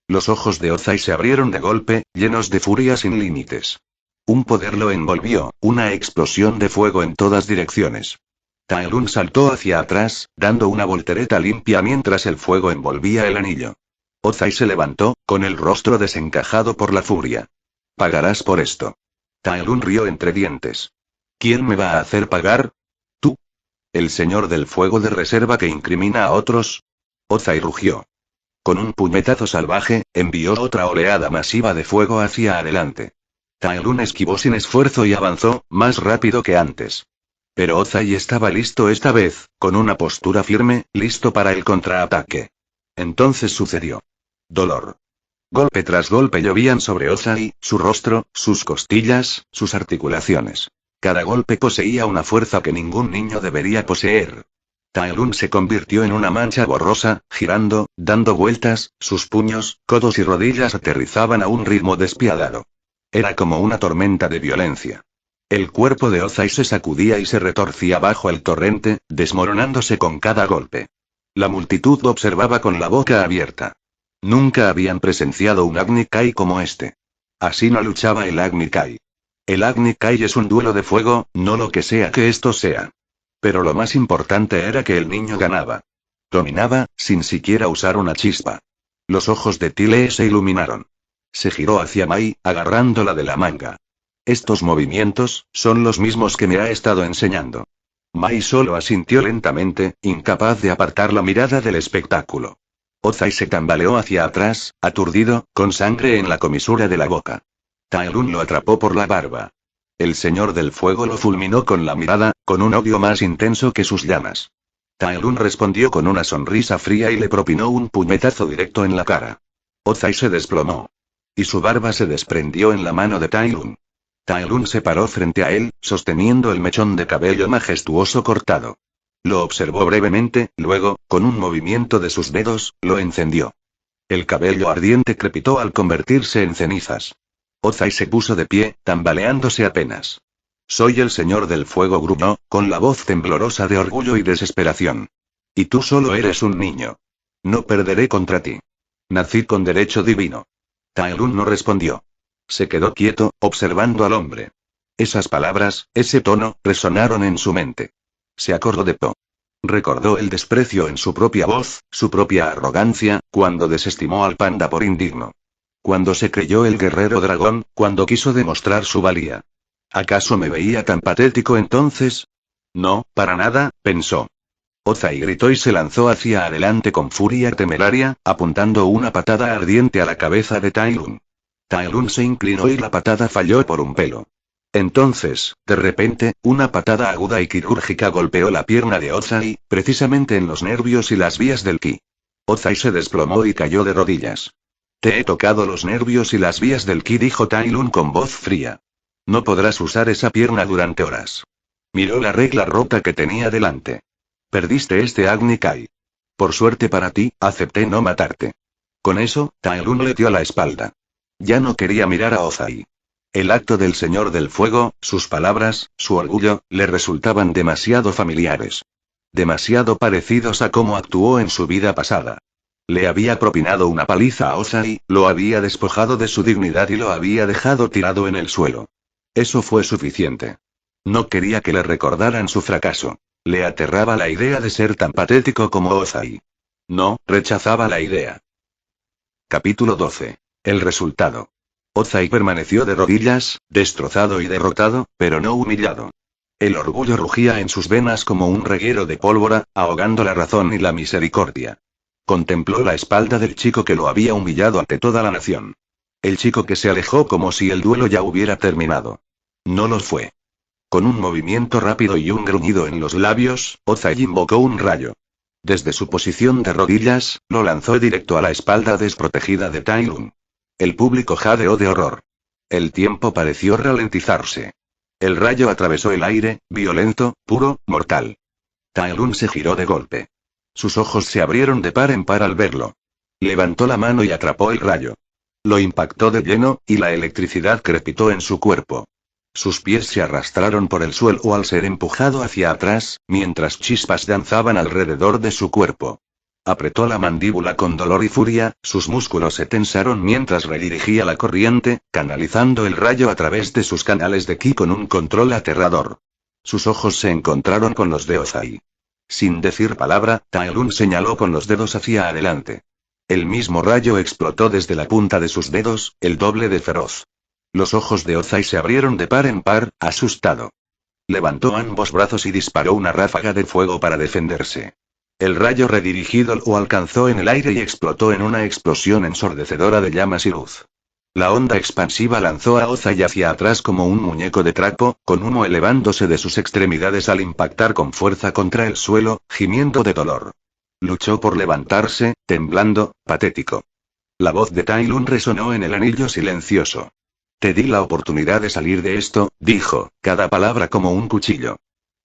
Los ojos de Ozai se abrieron de golpe, llenos de furia sin límites. Un poder lo envolvió, una explosión de fuego en todas direcciones. Tai Lun saltó hacia atrás, dando una voltereta limpia mientras el fuego envolvía el anillo. Ozai se levantó, con el rostro desencajado por la furia. Pagarás por esto. Tai Lun rió entre dientes. ¿Quién me va a hacer pagar? ¿Tú? ¿El Señor del Fuego de reserva que incrimina a otros? Ozai rugió. Con un puñetazo salvaje, envió otra oleada masiva de fuego hacia adelante. Tai Lun esquivó sin esfuerzo y avanzó, más rápido que antes. Pero Ozai estaba listo esta vez, con una postura firme, listo para el contraataque. Entonces sucedió. Dolor. Golpe tras golpe llovían sobre Ozai, su rostro, sus costillas, sus articulaciones. Cada golpe poseía una fuerza que ningún niño debería poseer. Tai Lun se convirtió en una mancha borrosa, girando, dando vueltas, sus puños, codos y rodillas aterrizaban a un ritmo despiadado. Era como una tormenta de violencia. El cuerpo de Ozai se sacudía y se retorcía bajo el torrente, desmoronándose con cada golpe. La multitud observaba con la boca abierta. Nunca habían presenciado un Agni Kai como este. Así no luchaba el Agni Kai. El Agni Kai es un duelo de fuego, no lo que sea que esto sea. Pero lo más importante era que el niño ganaba. Dominaba, sin siquiera usar una chispa. Los ojos de Tile se iluminaron. Se giró hacia Mai, agarrándola de la manga. Estos movimientos, son los mismos que me ha estado enseñando. Mai solo asintió lentamente, incapaz de apartar la mirada del espectáculo. Ozai se tambaleó hacia atrás, aturdido, con sangre en la comisura de la boca. Tai Lun lo atrapó por la barba. El Señor del Fuego lo fulminó con la mirada, con un odio más intenso que sus llamas. Tai Lun respondió con una sonrisa fría y le propinó un puñetazo directo en la cara. Ozai se desplomó. Y su barba se desprendió en la mano de Tai Lun. Tai Lun se paró frente a él, sosteniendo el mechón de cabello majestuoso cortado. Lo observó brevemente, luego, con un movimiento de sus dedos, lo encendió. El cabello ardiente crepitó al convertirse en cenizas. Ozai se puso de pie, tambaleándose apenas. Soy el Señor del Fuego, gruñó, con la voz temblorosa de orgullo y desesperación. Y tú solo eres un niño. No perderé contra ti. Nací con derecho divino. Tai Lun no respondió. Se quedó quieto, observando al hombre. Esas palabras, ese tono, resonaron en su mente. Se acordó de Po. Recordó el desprecio en su propia voz, su propia arrogancia, cuando desestimó al panda por indigno. Cuando se creyó el guerrero dragón, cuando quiso demostrar su valía. ¿Acaso me veía tan patético entonces? No, para nada, pensó. Ozai gritó y se lanzó hacia adelante con furia temeraria, apuntando una patada ardiente a la cabeza de Tai Lun. Tai Lun se inclinó y la patada falló por un pelo. Entonces, de repente, una patada aguda y quirúrgica golpeó la pierna de Ozai, precisamente en los nervios y las vías del ki. Ozai se desplomó y cayó de rodillas. Te he tocado los nervios y las vías del ki, dijo Tai Lun con voz fría. No podrás usar esa pierna durante horas. Miró la regla rota que tenía delante. Perdiste este Agni Kai. Por suerte para ti, acepté no matarte. Con eso, Tai Lun le dio la espalda. Ya no quería mirar a Ozai. El acto del Señor del Fuego, sus palabras, su orgullo, le resultaban demasiado familiares. Demasiado parecidos a cómo actuó en su vida pasada. Le había propinado una paliza a Ozai, lo había despojado de su dignidad y lo había dejado tirado en el suelo. Eso fue suficiente. No quería que le recordaran su fracaso. Le aterraba la idea de ser tan patético como Ozai. No, rechazaba la idea. Capítulo 12. El resultado. Ozai permaneció de rodillas, destrozado y derrotado, pero no humillado. El orgullo rugía en sus venas como un reguero de pólvora, ahogando la razón y la misericordia. Contempló la espalda del chico que lo había humillado ante toda la nación. El chico que se alejó como si el duelo ya hubiera terminado. No lo fue. Con un movimiento rápido y un gruñido en los labios, Ozai invocó un rayo. Desde su posición de rodillas, lo lanzó directo a la espalda desprotegida de Tai Lung. El público jadeó de horror. El tiempo pareció ralentizarse. El rayo atravesó el aire, violento, puro, mortal. Tai Lung se giró de golpe. Sus ojos se abrieron de par en par al verlo. Levantó la mano y atrapó el rayo. Lo impactó de lleno, y la electricidad crepitó en su cuerpo. Sus pies se arrastraron por el suelo al ser empujado hacia atrás, mientras chispas danzaban alrededor de su cuerpo. Apretó la mandíbula con dolor y furia, sus músculos se tensaron mientras redirigía la corriente, canalizando el rayo a través de sus canales de ki con un control aterrador. Sus ojos se encontraron con los de Ozai. Sin decir palabra, Tai Lung señaló con los dedos hacia adelante. El mismo rayo explotó desde la punta de sus dedos, el doble de feroz. Los ojos de Ozai se abrieron de par en par, asustado. Levantó ambos brazos y disparó una ráfaga de fuego para defenderse. El rayo redirigido lo alcanzó en el aire y explotó en una explosión ensordecedora de llamas y luz. La onda expansiva lanzó a Ozai hacia atrás como un muñeco de trapo, con humo elevándose de sus extremidades al impactar con fuerza contra el suelo, gimiendo de dolor. Luchó por levantarse, temblando, patético. La voz de Tai Lung resonó en el anillo silencioso. Te di la oportunidad de salir de esto, dijo, cada palabra como un cuchillo.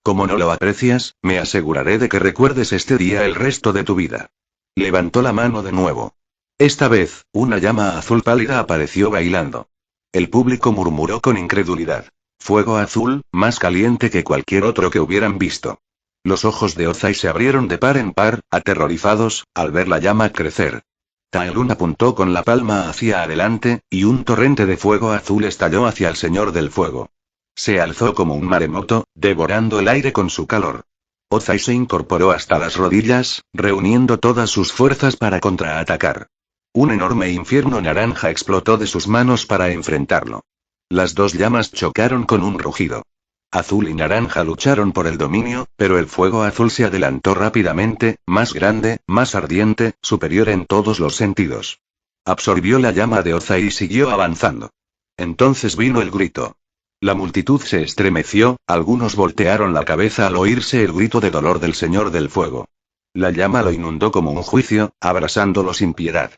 Como no lo aprecias, me aseguraré de que recuerdes este día el resto de tu vida. Levantó la mano de nuevo. Esta vez, una llama azul pálida apareció bailando. El público murmuró con incredulidad. Fuego azul, más caliente que cualquier otro que hubieran visto. Los ojos de Ozai se abrieron de par en par, aterrorizados, al ver la llama crecer. Tai Lung apuntó con la palma hacia adelante, y un torrente de fuego azul estalló hacia el Señor del Fuego. Se alzó como un maremoto, devorando el aire con su calor. Ozai se incorporó hasta las rodillas, reuniendo todas sus fuerzas para contraatacar. Un enorme infierno naranja explotó de sus manos para enfrentarlo. Las dos llamas chocaron con un rugido. Azul y naranja lucharon por el dominio, pero el fuego azul se adelantó rápidamente, más grande, más ardiente, superior en todos los sentidos. Absorbió la llama de Ozai y siguió avanzando. Entonces vino el grito. La multitud se estremeció, algunos voltearon la cabeza al oírse el grito de dolor del Señor del Fuego. La llama lo inundó como un juicio, abrasándolo sin piedad.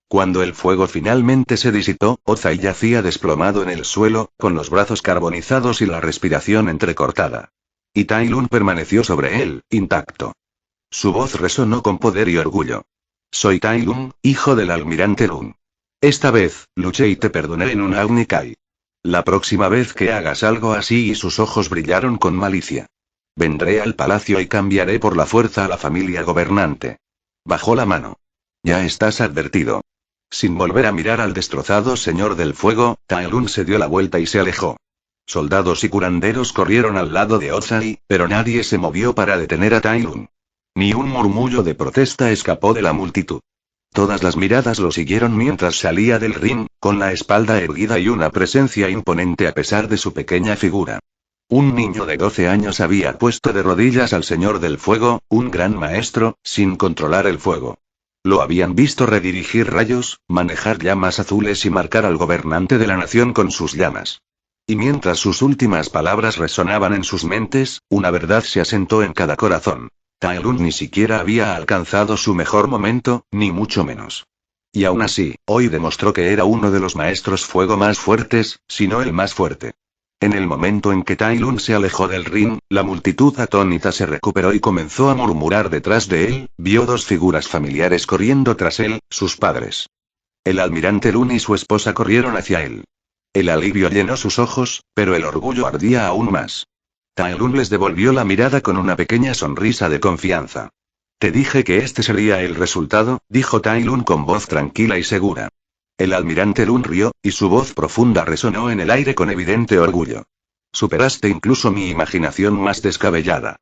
Cuando el fuego finalmente se disipó, Ozai yacía desplomado en el suelo, con los brazos carbonizados y la respiración entrecortada. Y Tai Lung permaneció sobre él, intacto. Su voz resonó con poder y orgullo. Soy Tai Lung, hijo del almirante Lung. Esta vez, luché y te perdoné en un Aunikai. La próxima vez que hagas algo así, y sus ojos brillaron con malicia. Vendré al palacio y cambiaré por la fuerza a la familia gobernante. Bajó la mano. Ya estás advertido. Sin volver a mirar al destrozado Señor del Fuego, Tai Lung se dio la vuelta y se alejó. Soldados y curanderos corrieron al lado de Ozai, pero nadie se movió para detener a Tai Lung. Ni un murmullo de protesta escapó de la multitud. Todas las miradas lo siguieron mientras salía del ring, con la espalda erguida y una presencia imponente a pesar de su pequeña figura. Un niño de 12 años había puesto de rodillas al Señor del Fuego, un gran maestro, sin controlar el fuego. Lo habían visto redirigir rayos, manejar llamas azules y marcar al gobernante de la nación con sus llamas. Y mientras sus últimas palabras resonaban en sus mentes, una verdad se asentó en cada corazón. Tai Lung ni siquiera había alcanzado su mejor momento, ni mucho menos. Y aún así, hoy demostró que era uno de los maestros fuego más fuertes, si no el más fuerte. En el momento en que Tai Lung se alejó del ring, la multitud atónita se recuperó y comenzó a murmurar detrás de él, vio dos figuras familiares corriendo tras él, sus padres. El almirante Lung y su esposa corrieron hacia él. El alivio llenó sus ojos, pero el orgullo ardía aún más. Tai Lung les devolvió la mirada con una pequeña sonrisa de confianza. Te dije que este sería el resultado, dijo Tai Lung con voz tranquila y segura. El almirante Lung rió, y su voz profunda resonó en el aire con evidente orgullo. Superaste incluso mi imaginación más descabellada.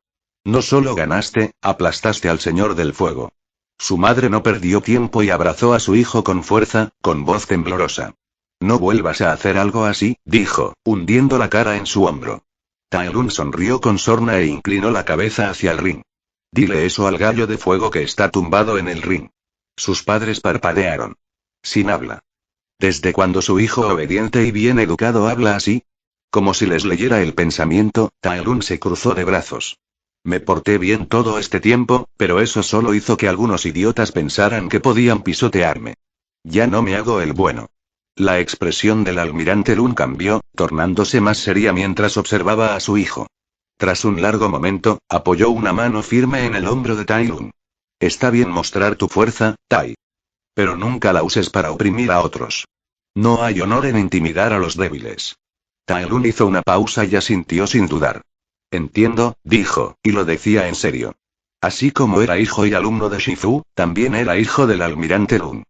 No solo ganaste, aplastaste al Señor del Fuego. Su madre no perdió tiempo y abrazó a su hijo con fuerza, con voz temblorosa. No vuelvas a hacer algo así, dijo, hundiendo la cara en su hombro. Tai Lung sonrió con sorna e inclinó la cabeza hacia el ring. Dile eso al gallo de fuego que está tumbado en el ring. Sus padres parpadearon. Sin habla. ¿Desde cuando su hijo obediente y bien educado habla así? Como si les leyera el pensamiento, Tai Lung se cruzó de brazos. Me porté bien todo este tiempo, pero eso solo hizo que algunos idiotas pensaran que podían pisotearme. Ya no me hago el bueno. La expresión del almirante Lun cambió, tornándose más seria mientras observaba a su hijo. Tras un largo momento, apoyó una mano firme en el hombro de Tai Lun. Está bien mostrar tu fuerza, Tai. Pero nunca la uses para oprimir a otros. No hay honor en intimidar a los débiles. Tai Lun hizo una pausa y asintió sin dudar. Entiendo, dijo, y lo decía en serio. Así como era hijo y alumno de Shifu, también era hijo del almirante Lun.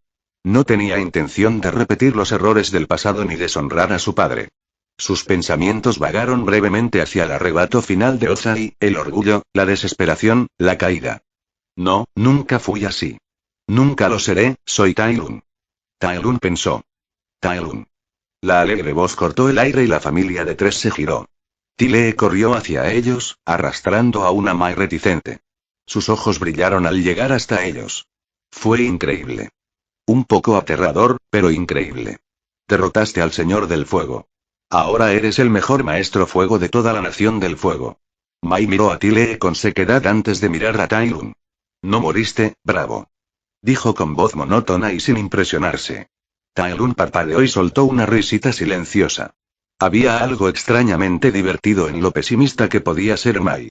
No tenía intención de repetir los errores del pasado ni deshonrar a su padre. Sus pensamientos vagaron brevemente hacia el arrebato final de Ozai, el orgullo, la desesperación, la caída. No, nunca fui así. Nunca lo seré, soy Tai Lun. Tai Lun pensó. Tai Lun. La alegre voz cortó el aire y la familia de tres se giró. Tile corrió hacia ellos, arrastrando a una Mai reticente. Sus ojos brillaron al llegar hasta ellos. Fue increíble. Un poco aterrador, pero increíble. Derrotaste al Señor del Fuego. Ahora eres el mejor maestro fuego de toda la Nación del Fuego. Mai miró a Tile con sequedad antes de mirar a Tai Lun. No moriste, bravo. Dijo con voz monótona y sin impresionarse. Tai Lun parpadeó y soltó una risita silenciosa. Había algo extrañamente divertido en lo pesimista que podía ser Mai.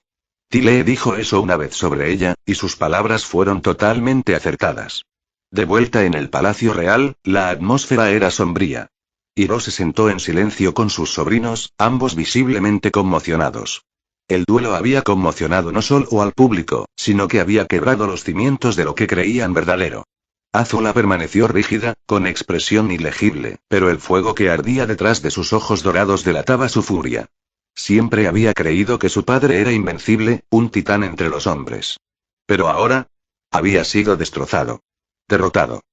Tile dijo eso una vez sobre ella, y sus palabras fueron totalmente acertadas. De vuelta en el Palacio Real, la atmósfera era sombría. Hiro se sentó en silencio con sus sobrinos, ambos visiblemente conmocionados. El duelo había conmocionado no solo al público, sino que había quebrado los cimientos de lo que creían verdadero. Azula permaneció rígida, con expresión ilegible, pero el fuego que ardía detrás de sus ojos dorados delataba su furia. Siempre había creído que su padre era invencible, un titán entre los hombres. Pero ahora, había sido destrozado. Derrotado.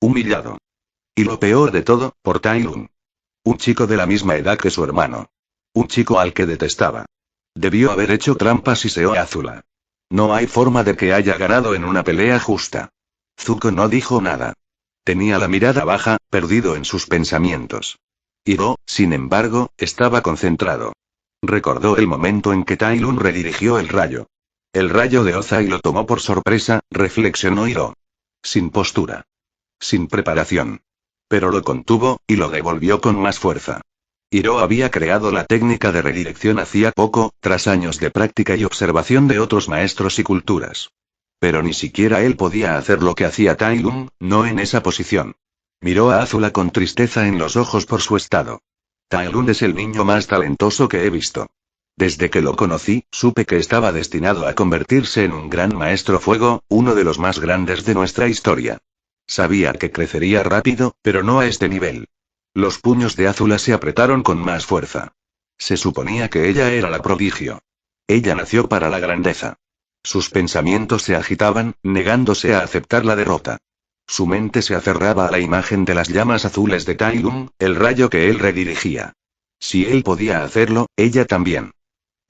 Humillado. Y lo peor de todo, por Tai Lun. Un chico de la misma edad que su hermano. Un chico al que detestaba. Debió haber hecho trampas y seó Azula. No hay forma de que haya ganado en una pelea justa. Zuko no dijo nada. Tenía la mirada baja, perdido en sus pensamientos. Hiro, sin embargo, estaba concentrado. Recordó el momento en que Tai Lun redirigió el rayo. El rayo de Ozai lo tomó por sorpresa, reflexionó Hiro. Sin postura. Sin preparación. Pero lo contuvo, y lo devolvió con más fuerza. Hiro había creado la técnica de redirección hacía poco, tras años de práctica y observación de otros maestros y culturas. Pero ni siquiera él podía hacer lo que hacía Tai Lun, no en esa posición. Miró a Azula con tristeza en los ojos por su estado. Tai Lun es el niño más talentoso que he visto. Desde que lo conocí, supe que estaba destinado a convertirse en un gran maestro fuego, uno de los más grandes de nuestra historia. Sabía que crecería rápido, pero no a este nivel. Los puños de Azula se apretaron con más fuerza. Se suponía que ella era la prodigio. Ella nació para la grandeza. Sus pensamientos se agitaban, negándose a aceptar la derrota. Su mente se aferraba a la imagen de las llamas azules de Tai Lun, el rayo que él redirigía. Si él podía hacerlo, ella también.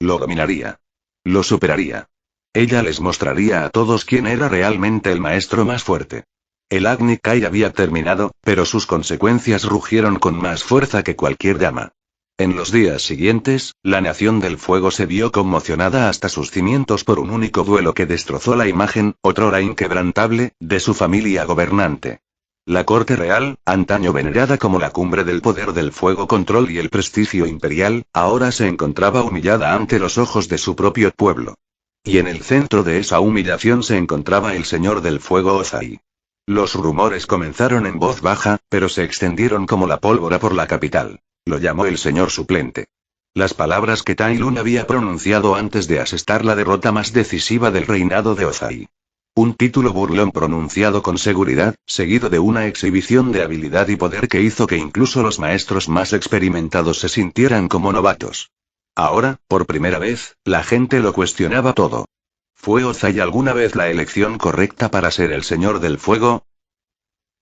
Lo dominaría. Lo superaría. Ella les mostraría a todos quién era realmente el maestro más fuerte. El Agni Kai había terminado, pero sus consecuencias rugieron con más fuerza que cualquier llama. En los días siguientes, la Nación del Fuego se vio conmocionada hasta sus cimientos por un único duelo que destrozó la imagen, otrora inquebrantable, de su familia gobernante. La corte real, antaño venerada como la cumbre del poder del fuego, control y el prestigio imperial, ahora se encontraba humillada ante los ojos de su propio pueblo. Y en el centro de esa humillación se encontraba el Señor del Fuego Ozai. Los rumores comenzaron en voz baja, pero se extendieron como la pólvora por la capital. Lo llamó el señor suplente. Las palabras que Tai Lun había pronunciado antes de asestar la derrota más decisiva del reinado de Ozai. Un título burlón pronunciado con seguridad, seguido de una exhibición de habilidad y poder que hizo que incluso los maestros más experimentados se sintieran como novatos. Ahora, por primera vez, la gente lo cuestionaba todo. ¿Fue Ozai alguna vez la elección correcta para ser el Señor del Fuego?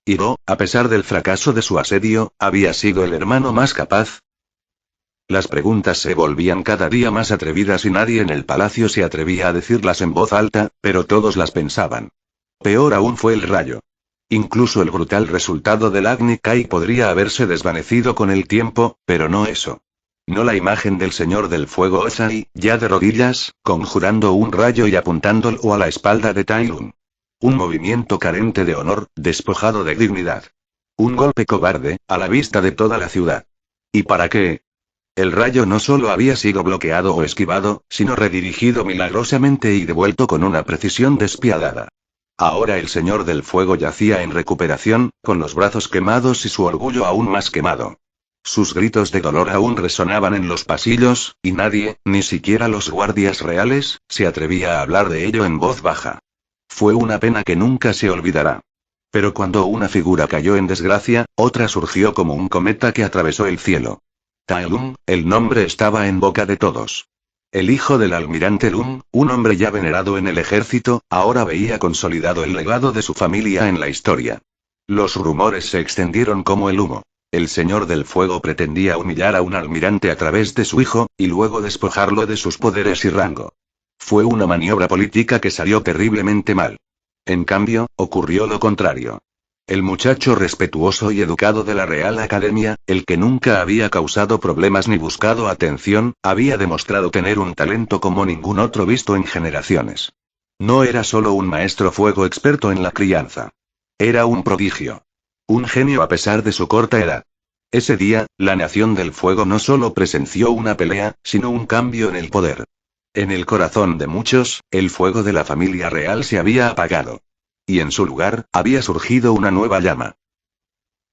Hiro, a pesar del fracaso de su asedio, ¿había sido el hermano más capaz? Las preguntas se volvían cada día más atrevidas y nadie en el palacio se atrevía a decirlas en voz alta, pero todos las pensaban. Peor aún fue el rayo. Incluso el brutal resultado del Agni Kai podría haberse desvanecido con el tiempo, pero no eso. no la imagen del señor del fuego Ozai, ya de rodillas, conjurando un rayo y apuntándolo a la espalda de Tai Lung. Un movimiento carente de honor, despojado de dignidad. Un golpe cobarde, a la vista de toda la ciudad. ¿Y para qué? El rayo no solo había sido bloqueado o esquivado, sino redirigido milagrosamente y devuelto con una precisión despiadada. Ahora el señor del fuego yacía en recuperación, con los brazos quemados y su orgullo aún más quemado. Sus gritos de dolor aún resonaban en los pasillos, y nadie, ni siquiera los guardias reales, se atrevía a hablar de ello en voz baja. Fue una pena que nunca se olvidará. Pero cuando una figura cayó en desgracia, otra surgió como un cometa que atravesó el cielo. Tai Lung, el nombre estaba en boca de todos. El hijo del almirante Lung, un hombre ya venerado en el ejército, ahora veía consolidado el legado de su familia en la historia. Los rumores se extendieron como el humo. El señor del fuego pretendía humillar a un almirante a través de su hijo, y luego despojarlo de sus poderes y rango. Fue una maniobra política que salió terriblemente mal. En cambio, ocurrió lo contrario. El muchacho respetuoso y educado de la Real Academia, el que nunca había causado problemas ni buscado atención, había demostrado tener un talento como ningún otro visto en generaciones. No era solo un maestro fuego experto en la crianza. Era un prodigio. Un genio a pesar de su corta edad. Ese día, la Nación del Fuego no solo presenció una pelea, sino un cambio en el poder. En el corazón de muchos, el fuego de la familia real se había apagado. Y en su lugar, había surgido una nueva llama.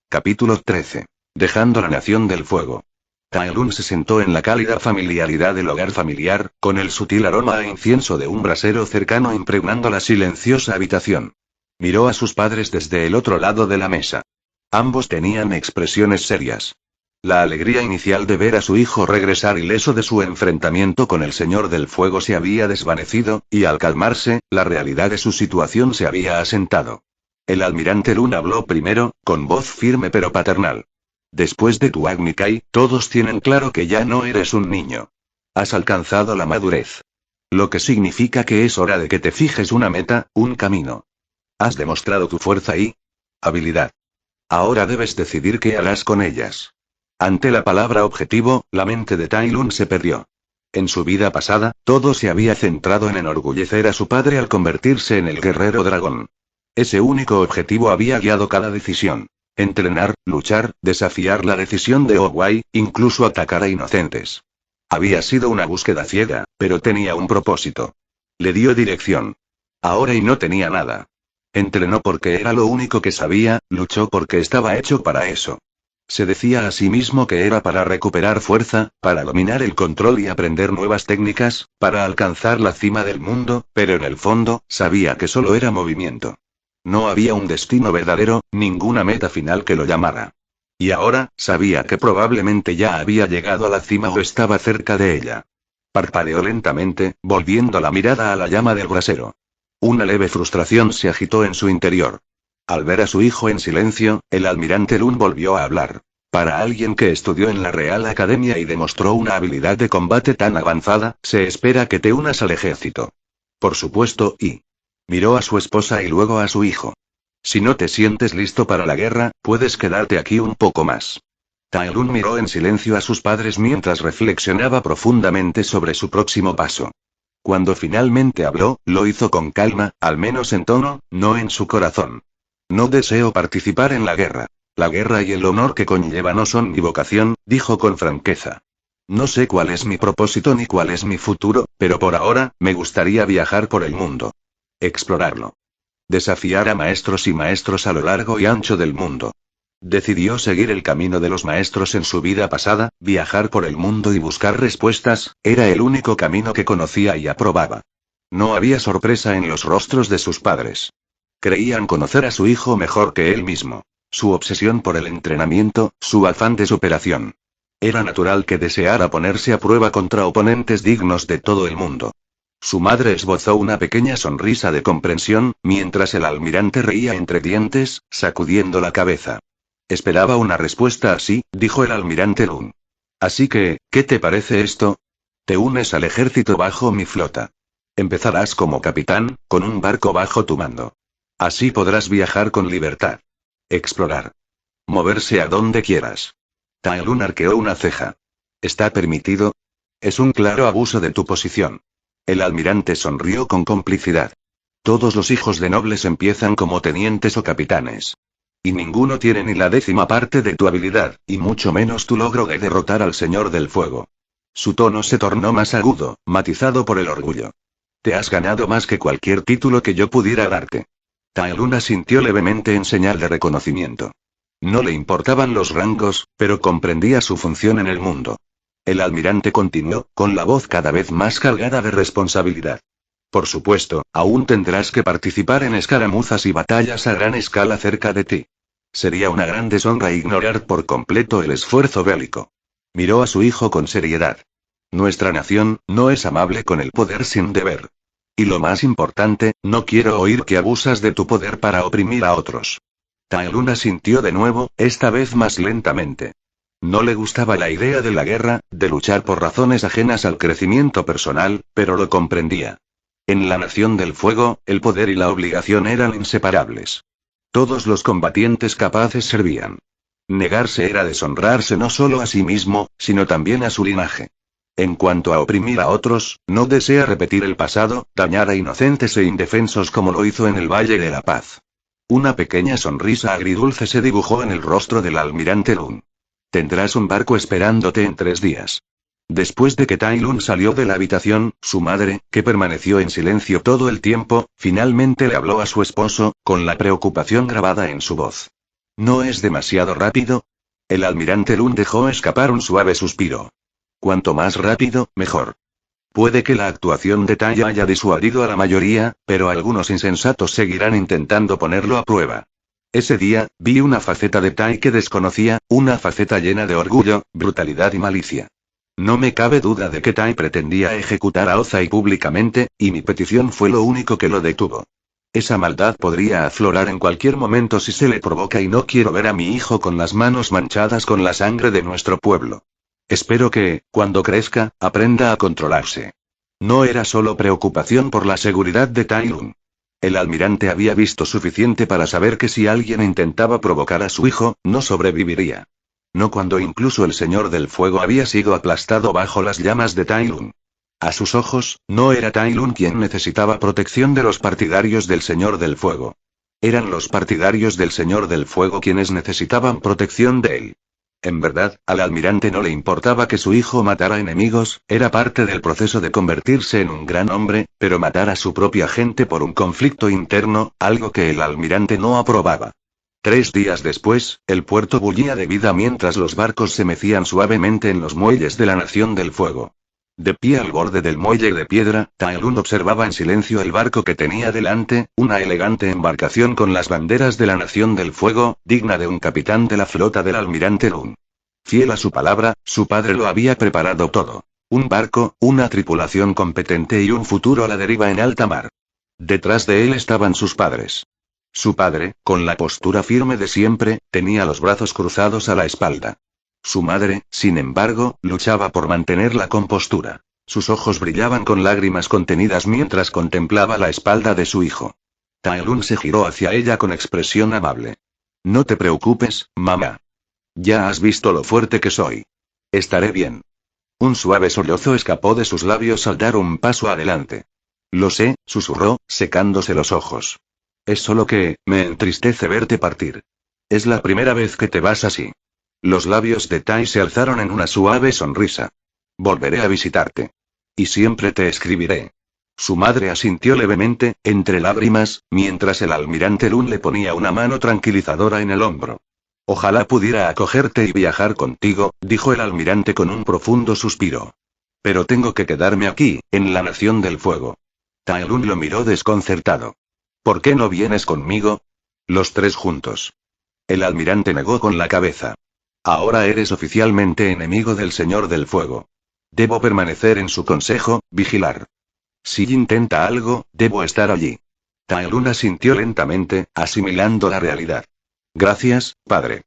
Capítulo 13. Dejando la Nación del Fuego. Tai Lung se sentó en la cálida familiaridad del hogar familiar, con el sutil aroma a incienso de un brasero cercano impregnando la silenciosa habitación. Miró a sus padres desde el otro lado de la mesa. Ambos tenían expresiones serias. La alegría inicial de ver a su hijo regresar ileso de su enfrentamiento con el Señor del Fuego se había desvanecido, y al calmarse, la realidad de su situación se había asentado. El almirante Lun habló primero, con voz firme pero paternal. Después de tu Agni Kai, todos tienen claro que ya no eres un niño. Has alcanzado la madurez. Lo que significa que es hora de que te fijes una meta, un camino. Has demostrado tu fuerza y habilidad. Ahora debes decidir qué harás con ellas. Ante la palabra objetivo, la mente de Tai Lung se perdió. En su vida pasada, todo se había centrado en enorgullecer a su padre al convertirse en el guerrero dragón. Ese único objetivo había guiado cada decisión. Entrenar, luchar, desafiar la decisión de Owai, incluso atacar a inocentes. Había sido una búsqueda ciega, pero tenía un propósito. Le dio dirección. Ahora y no tenía nada. Entrenó porque era lo único que sabía, luchó porque estaba hecho para eso. Se decía a sí mismo que era para recuperar fuerza, para dominar el control y aprender nuevas técnicas, para alcanzar la cima del mundo, pero en el fondo, sabía que solo era movimiento. No había un destino verdadero, ninguna meta final que lo llamara. Y ahora, sabía que probablemente ya había llegado a la cima o estaba cerca de ella. Parpadeó lentamente, volviendo la mirada a la llama del brasero. Una leve frustración se agitó en su interior. Al ver a su hijo en silencio, el almirante Lun volvió a hablar. Para alguien que estudió en la Real Academia y demostró una habilidad de combate tan avanzada, se espera que te unas al ejército. Por supuesto, y miró a su esposa y luego a su hijo. Si no te sientes listo para la guerra, puedes quedarte aquí un poco más. Tai Lung miró en silencio a sus padres mientras reflexionaba profundamente sobre su próximo paso. Cuando finalmente habló, lo hizo con calma, al menos en tono, no en su corazón. No deseo participar en la guerra. La guerra y el honor que conlleva no son mi vocación, dijo con franqueza. No sé cuál es mi propósito ni cuál es mi futuro, pero por ahora, me gustaría viajar por el mundo. Explorarlo. Desafiar a maestros y maestros a lo largo y ancho del mundo. Decidió seguir el camino de los maestros en su vida pasada, viajar por el mundo y buscar respuestas, era el único camino que conocía y aprobaba. No había sorpresa en los rostros de sus padres. Creían conocer a su hijo mejor que él mismo. Su obsesión por el entrenamiento, su afán de superación. Era natural que deseara ponerse a prueba contra oponentes dignos de todo el mundo. Su madre esbozó una pequeña sonrisa de comprensión, mientras el almirante reía entre dientes, sacudiendo la cabeza. Esperaba una respuesta así, dijo el almirante Lun. Así que, ¿qué te parece esto? Te unes al ejército bajo mi flota. Empezarás como capitán, con un barco bajo tu mando. Así podrás viajar con libertad. Explorar. Moverse a donde quieras. Tai Lun arqueó una ceja. ¿Está permitido? Es un claro abuso de tu posición. El almirante sonrió con complicidad. Todos los hijos de nobles empiezan como tenientes o capitanes. Y ninguno tiene ni la 10ª parte de tu habilidad, y mucho menos tu logro de derrotar al Señor del Fuego. Su tono se tornó más agudo, matizado por el orgullo. Te has ganado más que cualquier título que yo pudiera darte. Tai Lun asintió levemente en señal de reconocimiento. No le importaban los rangos, pero comprendía su función en el mundo. El almirante continuó, con la voz cada vez más cargada de responsabilidad. Por supuesto, aún tendrás que participar en escaramuzas y batallas a gran escala cerca de ti. Sería una gran deshonra ignorar por completo el esfuerzo bélico. Miró a su hijo con seriedad. Nuestra nación no es amable con el poder sin deber. Y lo más importante, no quiero oír que abusas de tu poder para oprimir a otros. Tai Lun asintió de nuevo, esta vez más lentamente. No le gustaba la idea de la guerra, de luchar por razones ajenas al crecimiento personal, pero lo comprendía. En la Nación del Fuego, el poder y la obligación eran inseparables. Todos los combatientes capaces servían. Negarse era deshonrarse no solo a sí mismo, sino también a su linaje. En cuanto a oprimir a otros, no desea repetir el pasado, dañar a inocentes e indefensos como lo hizo en el Valle de la Paz. Una pequeña sonrisa agridulce se dibujó en el rostro del almirante Lun. Tendrás un barco esperándote en 3 días. Después de que Tai Lun salió de la habitación, su madre, que permaneció en silencio todo el tiempo, finalmente le habló a su esposo, con la preocupación grabada en su voz. ¿No es demasiado rápido? El almirante Lun dejó escapar un suave suspiro. Cuanto más rápido, mejor. Puede que la actuación de Tai haya disuadido a la mayoría, pero algunos insensatos seguirán intentando ponerlo a prueba. Ese día, vi una faceta de Tai que desconocía, una faceta llena de orgullo, brutalidad y malicia. No me cabe duda de que Tai pretendía ejecutar a Ozai públicamente, y mi petición fue lo único que lo detuvo. Esa maldad podría aflorar en cualquier momento si se le provoca y no quiero ver a mi hijo con las manos manchadas con la sangre de nuestro pueblo. Espero que, cuando crezca, aprenda a controlarse. No era solo preocupación por la seguridad de Tai Lun. El almirante había visto suficiente para saber que si alguien intentaba provocar a su hijo, no sobreviviría. No cuando incluso el Señor del Fuego había sido aplastado bajo las llamas de Tai Lun. A sus ojos, no era Tai Lun quien necesitaba protección de los partidarios del Señor del Fuego. Eran los partidarios del Señor del Fuego quienes necesitaban protección de él. En verdad, al almirante no le importaba que su hijo matara enemigos, era parte del proceso de convertirse en un gran hombre, pero matar a su propia gente por un conflicto interno, algo que el almirante no aprobaba. 3 días después, el puerto bullía de vida mientras los barcos se mecían suavemente en los muelles de la Nación del Fuego. De pie al borde del muelle de piedra, Tai Lun observaba en silencio el barco que tenía delante, una elegante embarcación con las banderas de la Nación del Fuego, digna de un capitán de la flota del almirante Lun. Fiel a su palabra, su padre lo había preparado todo. Un barco, una tripulación competente y un futuro a la deriva en alta mar. Detrás de él estaban sus padres. Su padre, con la postura firme de siempre, tenía los brazos cruzados a la espalda. Su madre, sin embargo, luchaba por mantener la compostura. Sus ojos brillaban con lágrimas contenidas mientras contemplaba la espalda de su hijo. Tai Lun se giró hacia ella con expresión amable. No te preocupes, mamá. Ya has visto lo fuerte que soy. Estaré bien. Un suave sollozo escapó de sus labios al dar un paso adelante. Lo sé, susurró, secándose los ojos. Es solo que, me entristece verte partir. Es la primera vez que te vas así. Los labios de Tai se alzaron en una suave sonrisa. Volveré a visitarte. Y siempre te escribiré. Su madre asintió levemente, entre lágrimas, mientras el almirante Lun le ponía una mano tranquilizadora en el hombro. Ojalá pudiera acogerte y viajar contigo, dijo el almirante con un profundo suspiro. Pero tengo que quedarme aquí, en la Nación del Fuego. Tai Lun lo miró desconcertado. ¿Por qué no vienes conmigo? Los 3 juntos. El almirante negó con la cabeza. Ahora eres oficialmente enemigo del Señor del Fuego. Debo permanecer en su consejo, vigilar. Si intenta algo, debo estar allí. Tai Lun asintió lentamente, asimilando la realidad. Gracias, padre.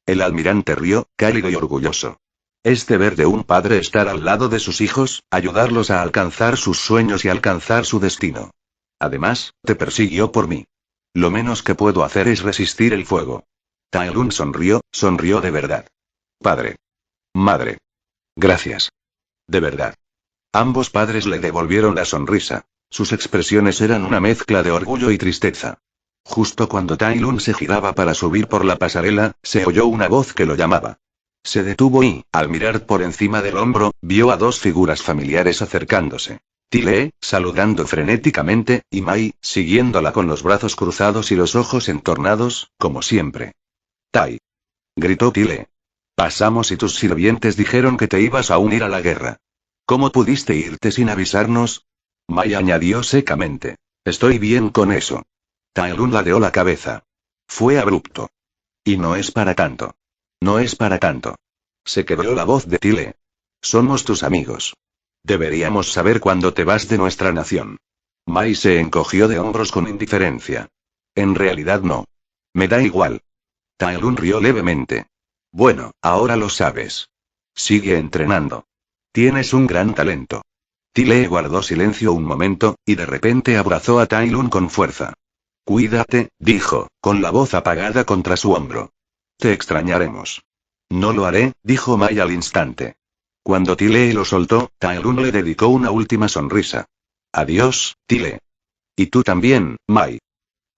El almirante rió, cálido y orgulloso. Es deber de un padre estar al lado de sus hijos, ayudarlos a alcanzar sus sueños y alcanzar su destino. Además, te persiguió por mí. Lo menos que puedo hacer es resistir el fuego. Tai Lun sonrió de verdad. Padre. Madre. Gracias. De verdad. Ambos padres le devolvieron la sonrisa. Sus expresiones eran una mezcla de orgullo y tristeza. Justo cuando Tai Lun se giraba para subir por la pasarela, se oyó una voz que lo llamaba. Se detuvo y, al mirar por encima del hombro, vio a dos figuras familiares acercándose. Tile, saludando frenéticamente, y Mai, siguiéndola con los brazos cruzados y los ojos entornados, como siempre. Tai. Gritó Tile. Pasamos y tus sirvientes dijeron que te ibas a unir a la guerra. ¿Cómo pudiste irte sin avisarnos? Mai añadió secamente. Estoy bien con eso. Tai Lun ladeó la cabeza. Fue abrupto. Y no es para tanto. No es para tanto. Se quebró la voz de Tile. Somos tus amigos. Deberíamos saber cuándo te vas de nuestra nación. Mai se encogió de hombros con indiferencia. En realidad no. Me da igual. Tai Lun rió levemente. Bueno, ahora lo sabes. Sigue entrenando. Tienes un gran talento. Tile guardó silencio un momento, y de repente abrazó a Tai Lun con fuerza. Cuídate, dijo, con la voz apagada contra su hombro. Te extrañaremos. No lo haré, dijo Mai al instante. Cuando Tile lo soltó, Tai Lun le dedicó una última sonrisa. Adiós, Tile. Y tú también, Mai.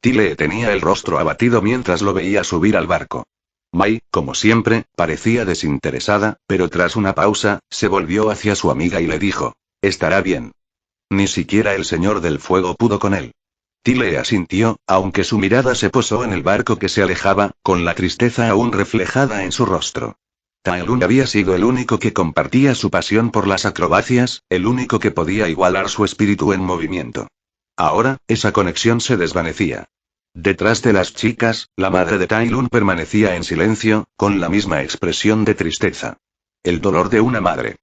Tile tenía el rostro abatido mientras lo veía subir al barco. Mai, como siempre, parecía desinteresada, pero tras una pausa, se volvió hacia su amiga y le dijo, estará bien. Ni siquiera el Señor del Fuego pudo con él. Tile asintió, aunque su mirada se posó en el barco que se alejaba, con la tristeza aún reflejada en su rostro. Tai Lun había sido el único que compartía su pasión por las acrobacias, el único que podía igualar su espíritu en movimiento. Ahora, esa conexión se desvanecía. Detrás de las chicas, la madre de Tai Lun permanecía en silencio, con la misma expresión de tristeza. El dolor de una madre.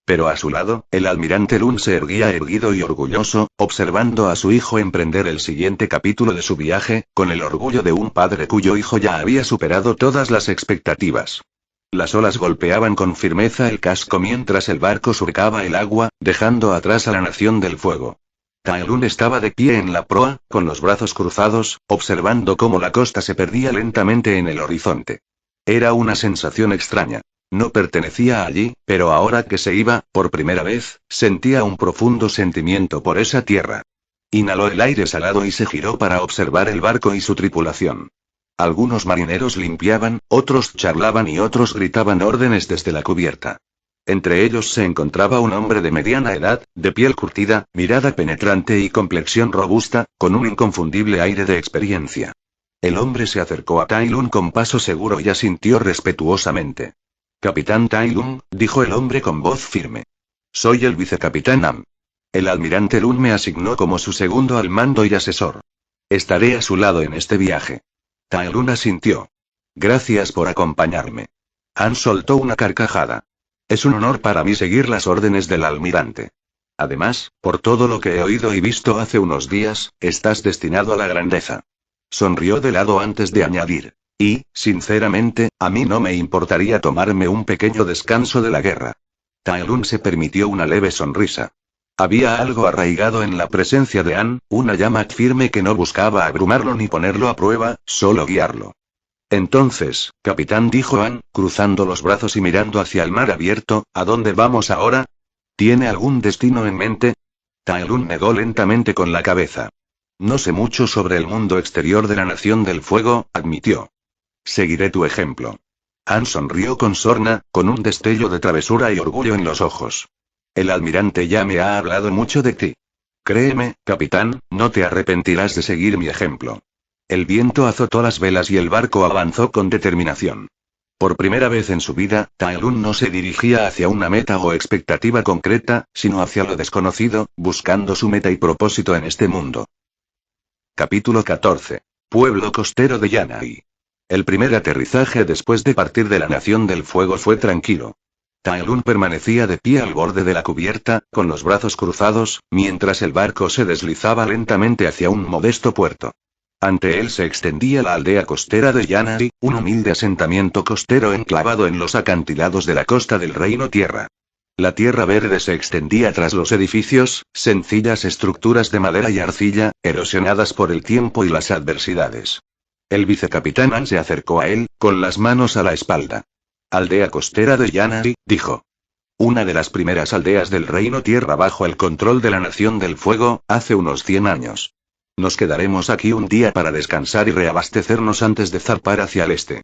Pero a su lado, el almirante Lun se erguía erguido y orgulloso, observando a su hijo emprender el siguiente capítulo de su viaje, con el orgullo de un padre cuyo hijo ya había superado todas las expectativas. Las olas golpeaban con firmeza el casco mientras el barco surcaba el agua, dejando atrás a la Nación del Fuego. Tai Lun estaba de pie en la proa, con los brazos cruzados, observando cómo la costa se perdía lentamente en el horizonte. Era una sensación extraña. No pertenecía allí, pero ahora que se iba, por primera vez, sentía un profundo sentimiento por esa tierra. Inhaló el aire salado y se giró para observar el barco y su tripulación. Algunos marineros limpiaban, otros charlaban y otros gritaban órdenes desde la cubierta. Entre ellos se encontraba un hombre de mediana edad, de piel curtida, mirada penetrante y complexión robusta, con un inconfundible aire de experiencia. El hombre se acercó a Tai Lun con paso seguro y asintió respetuosamente. Capitán Tai Lun, dijo el hombre con voz firme. Soy el vicecapitán Am. El almirante Lun me asignó como su segundo al mando y asesor. Estaré a su lado en este viaje. Tai Lun asintió. Gracias por acompañarme. An soltó una carcajada. Es un honor para mí seguir las órdenes del almirante. Además, por todo lo que he oído y visto hace unos días, estás destinado a la grandeza. Sonrió de lado antes de añadir. Y, sinceramente, a mí no me importaría tomarme un pequeño descanso de la guerra. Tai Lun se permitió una leve sonrisa. Había algo arraigado en la presencia de An, una llama firme que no buscaba abrumarlo ni ponerlo a prueba, solo guiarlo. Entonces, capitán, dijo An, cruzando los brazos y mirando hacia el mar abierto, ¿a dónde vamos ahora? ¿Tiene algún destino en mente? Tai Lun negó lentamente con la cabeza. No sé mucho sobre el mundo exterior de la Nación del Fuego, admitió. Seguiré tu ejemplo. An sonrió con sorna, con un destello de travesura y orgullo en los ojos. El almirante ya me ha hablado mucho de ti. Créeme, capitán, no te arrepentirás de seguir mi ejemplo. El viento azotó las velas y el barco avanzó con determinación. Por primera vez en su vida, Tai Lun no se dirigía hacia una meta o expectativa concreta, sino hacia lo desconocido, buscando su meta y propósito en este mundo. Capítulo 14. Pueblo costero de Yanai. El primer aterrizaje después de partir de la Nación del Fuego fue tranquilo. Tai Lun permanecía de pie al borde de la cubierta, con los brazos cruzados, mientras el barco se deslizaba lentamente hacia un modesto puerto. Ante él se extendía la aldea costera de Yanai, un humilde asentamiento costero enclavado en los acantilados de la costa del Reino Tierra. La tierra verde se extendía tras los edificios, sencillas estructuras de madera y arcilla, erosionadas por el tiempo y las adversidades. El vicecapitán An se acercó a él, con las manos a la espalda. Aldea costera de Yanai, dijo. Una de las primeras aldeas del Reino Tierra bajo el control de la Nación del Fuego, hace unos 100 años. Nos quedaremos aquí un día para descansar y reabastecernos antes de zarpar hacia el este.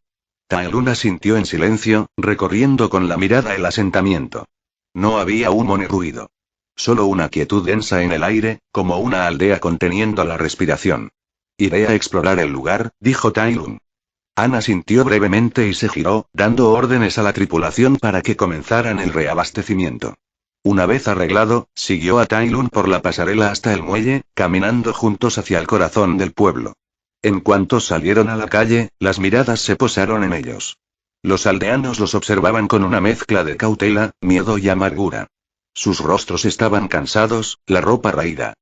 Tai Lun asintió en silencio, recorriendo con la mirada el asentamiento. No había humo ni ruido. Solo una quietud densa en el aire, como una aldea conteniendo la respiración. Iré a explorar el lugar, dijo Tai Lun. An asintió brevemente y se giró, dando órdenes a la tripulación para que comenzaran el reabastecimiento. Una vez arreglado, siguió a Tai Lun por la pasarela hasta el muelle, caminando juntos hacia el corazón del pueblo. En cuanto salieron a la calle, las miradas se posaron en ellos. Los aldeanos los observaban con una mezcla de cautela, miedo y amargura. Sus rostros estaban cansados, la ropa raída.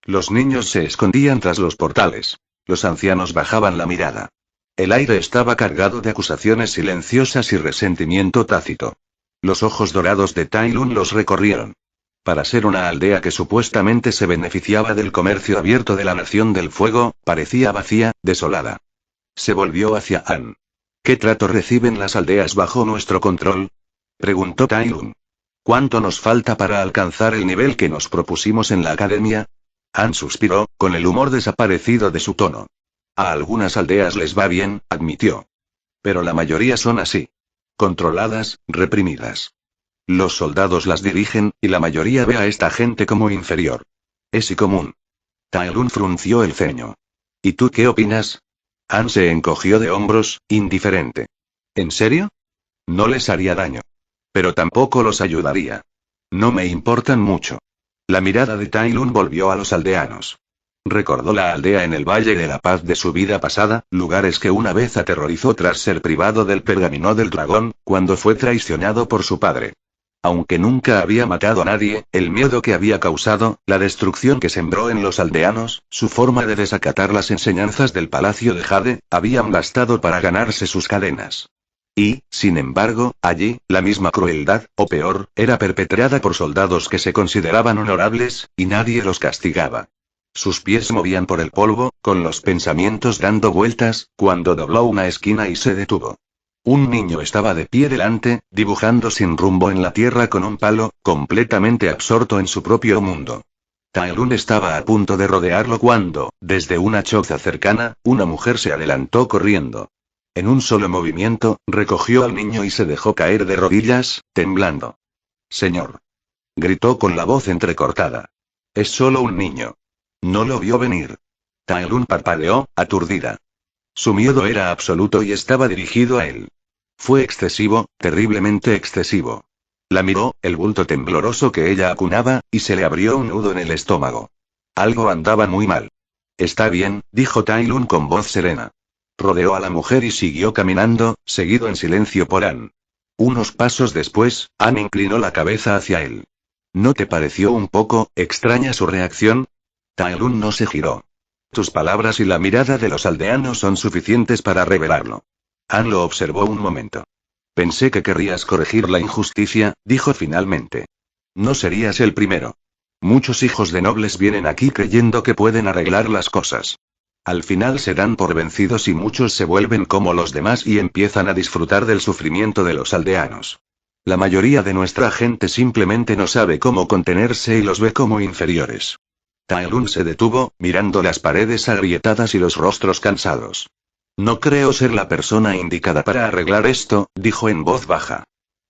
Los niños se escondían tras los portales. Los ancianos bajaban la mirada. El aire estaba cargado de acusaciones silenciosas y resentimiento tácito. Los ojos dorados de Tai Lun los recorrieron. Para ser una aldea que supuestamente se beneficiaba del comercio abierto de la Nación del Fuego, parecía vacía, desolada. Se volvió hacia An. ¿Qué trato reciben las aldeas bajo nuestro control? Preguntó Tai Lun. ¿Cuánto nos falta para alcanzar el nivel que nos propusimos en la academia? An suspiró, con el humor desaparecido de su tono. A algunas aldeas les va bien, admitió. Pero la mayoría son así. Controladas, reprimidas. Los soldados las dirigen, y la mayoría ve a esta gente como inferior. Es y común. Tai Lun frunció el ceño. ¿Y tú qué opinas? An se encogió de hombros, indiferente. ¿En serio? No les haría daño. Pero tampoco los ayudaría. No me importan mucho. La mirada de Tai Lun volvió a los aldeanos. Recordó la aldea en el Valle de la Paz de su vida pasada, lugares que una vez aterrorizó tras ser privado del pergamino del dragón, cuando fue traicionado por su padre. Aunque nunca había matado a nadie, el miedo que había causado, la destrucción que sembró en los aldeanos, su forma de desacatar las enseñanzas del Palacio de Jade, habían bastado para ganarse sus cadenas. Y, sin embargo, allí, la misma crueldad, o peor, era perpetrada por soldados que se consideraban honorables, y nadie los castigaba. Sus pies movían por el polvo, con los pensamientos dando vueltas, cuando dobló una esquina y se detuvo. Un niño estaba de pie delante, dibujando sin rumbo en la tierra con un palo, completamente absorto en su propio mundo. Tai Lun estaba a punto de rodearlo cuando, desde una choza cercana, una mujer se adelantó corriendo. En un solo movimiento, recogió al niño y se dejó caer de rodillas, temblando. «Señor», gritó con la voz entrecortada. «Es solo un niño». No lo vio venir. Tai Lun parpadeó, aturdida. Su miedo era absoluto y estaba dirigido a él. Fue excesivo, terriblemente excesivo. La miró, el bulto tembloroso que ella acunaba, y se le abrió un nudo en el estómago. Algo andaba muy mal. «Está bien», dijo Tai Lun con voz serena. Rodeó a la mujer y siguió caminando, seguido en silencio por An. Unos pasos después, An inclinó la cabeza hacia él. ¿No te pareció un poco extraña su reacción? Tai Lun no se giró. Tus palabras y la mirada de los aldeanos son suficientes para revelarlo. An lo observó un momento. Pensé que querrías corregir la injusticia, dijo finalmente. No serías el primero. Muchos hijos de nobles vienen aquí creyendo que pueden arreglar las cosas. Al final se dan por vencidos y muchos se vuelven como los demás y empiezan a disfrutar del sufrimiento de los aldeanos. La mayoría de nuestra gente simplemente no sabe cómo contenerse y los ve como inferiores. Tai Lun se detuvo, mirando las paredes agrietadas y los rostros cansados. No creo ser la persona indicada para arreglar esto, dijo en voz baja.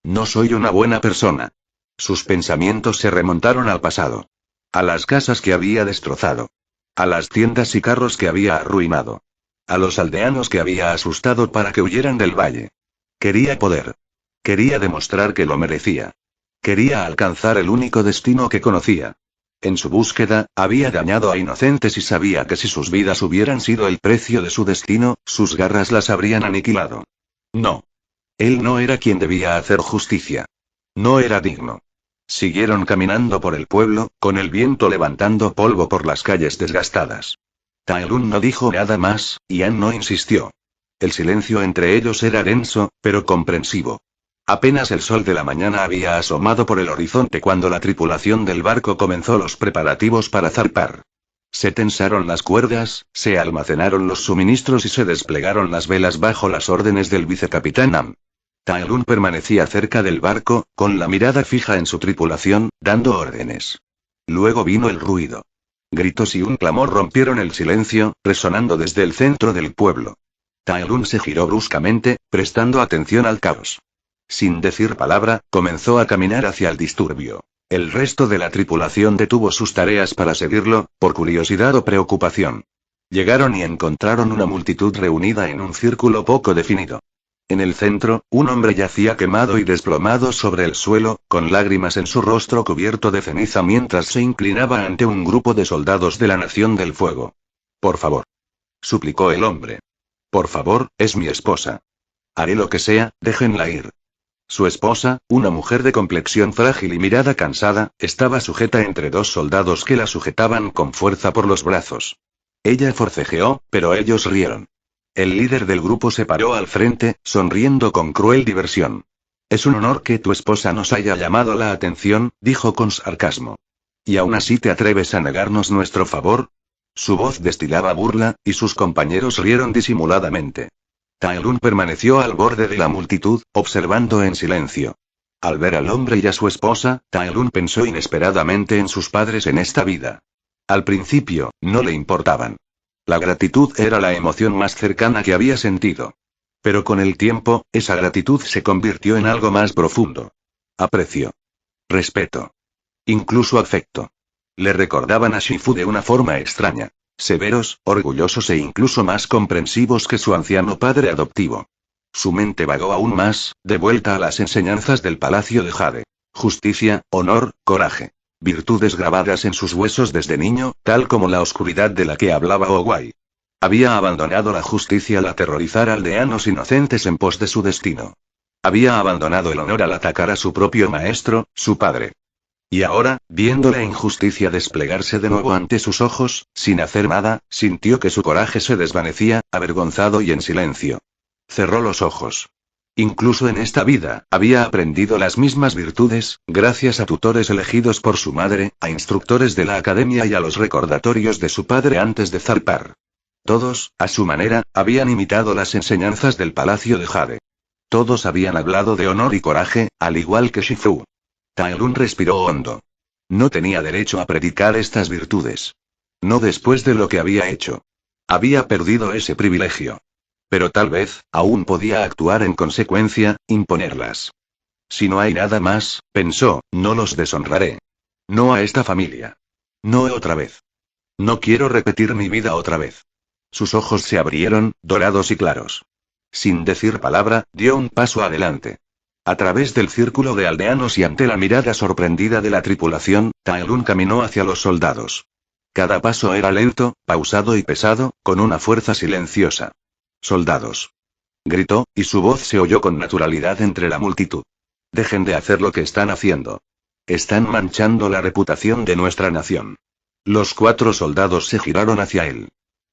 No soy una buena persona. Sus pensamientos se remontaron al pasado. A las casas que había destrozado. A las tiendas y carros que había arruinado. A los aldeanos que había asustado para que huyeran del valle. Quería poder. Quería demostrar que lo merecía. Quería alcanzar el único destino que conocía. En su búsqueda, había dañado a inocentes y sabía que si sus vidas hubieran sido el precio de su destino, sus garras las habrían aniquilado. No. Él no era quien debía hacer justicia. No era digno. Siguieron caminando por el pueblo, con el viento levantando polvo por las calles desgastadas. Tai Lun no dijo nada más, y An no insistió. El silencio entre ellos era denso, pero comprensivo. Apenas el sol de la mañana había asomado por el horizonte cuando la tripulación del barco comenzó los preparativos para zarpar. Se tensaron las cuerdas, se almacenaron los suministros y se desplegaron las velas bajo las órdenes del vicecapitán Am. Tai-Lung permanecía cerca del barco, con la mirada fija en su tripulación, dando órdenes. Luego vino el ruido. Gritos y un clamor rompieron el silencio, resonando desde el centro del pueblo. Tai-Lung se giró bruscamente, prestando atención al caos. Sin decir palabra, comenzó a caminar hacia el disturbio. El resto de la tripulación detuvo sus tareas para seguirlo, por curiosidad o preocupación. Llegaron y encontraron una multitud reunida en un círculo poco definido. En el centro, un hombre yacía quemado y desplomado sobre el suelo, con lágrimas en su rostro cubierto de ceniza mientras se inclinaba ante un grupo de soldados de la Nación del Fuego. Por favor. Suplicó el hombre. Por favor, es mi esposa. Haré lo que sea, déjenla ir. Su esposa, una mujer de complexión frágil y mirada cansada, estaba sujeta entre dos soldados que la sujetaban con fuerza por los brazos. Ella forcejeó, pero ellos rieron. El líder del grupo se paró al frente, sonriendo con cruel diversión. Es un honor que tu esposa nos haya llamado la atención, dijo con sarcasmo. ¿Y aún así te atreves a negarnos nuestro favor? Su voz destilaba burla, y sus compañeros rieron disimuladamente. Tai-Lung permaneció al borde de la multitud, observando en silencio. Al ver al hombre y a su esposa, Tai-Lung pensó inesperadamente en sus padres en esta vida. Al principio, no le importaban. La gratitud era la emoción más cercana que había sentido. Pero con el tiempo, esa gratitud se convirtió en algo más profundo. Aprecio. Respeto. Incluso afecto. Le recordaban a Shifu de una forma extraña. Severos, orgullosos e incluso más comprensivos que su anciano padre adoptivo. Su mente vagó aún más, de vuelta a las enseñanzas del Palacio de Jade. Justicia, honor, coraje. Virtudes grabadas en sus huesos desde niño, tal como la oscuridad de la que hablaba Owai. Había abandonado la justicia al aterrorizar a aldeanos inocentes en pos de su destino. Había abandonado el honor al atacar a su propio maestro, su padre. Y ahora, viendo la injusticia desplegarse de nuevo ante sus ojos, sin hacer nada, sintió que su coraje se desvanecía, avergonzado y en silencio. Cerró los ojos. Incluso en esta vida, había aprendido las mismas virtudes, gracias a tutores elegidos por su madre, a instructores de la academia y a los recordatorios de su padre antes de zarpar. Todos, a su manera, habían imitado las enseñanzas del Palacio de Jade. Todos habían hablado de honor y coraje, al igual que Shifu. Tai-Lung respiró hondo. No tenía derecho a predicar estas virtudes. No después de lo que había hecho. Había perdido ese privilegio. Pero tal vez, aún podía actuar en consecuencia, imponerlas. Si no hay nada más, pensó, no los deshonraré. No a esta familia. No otra vez. No quiero repetir mi vida otra vez. Sus ojos se abrieron, dorados y claros. Sin decir palabra, dio un paso adelante. A través del círculo de aldeanos y ante la mirada sorprendida de la tripulación, Tai-Lung caminó hacia los soldados. Cada paso era lento, pausado y pesado, con una fuerza silenciosa. «Soldados», gritó, y su voz se oyó con naturalidad entre la multitud. «Dejen de hacer lo que están haciendo. Están manchando la reputación de nuestra nación». Los 4 soldados se giraron hacia él.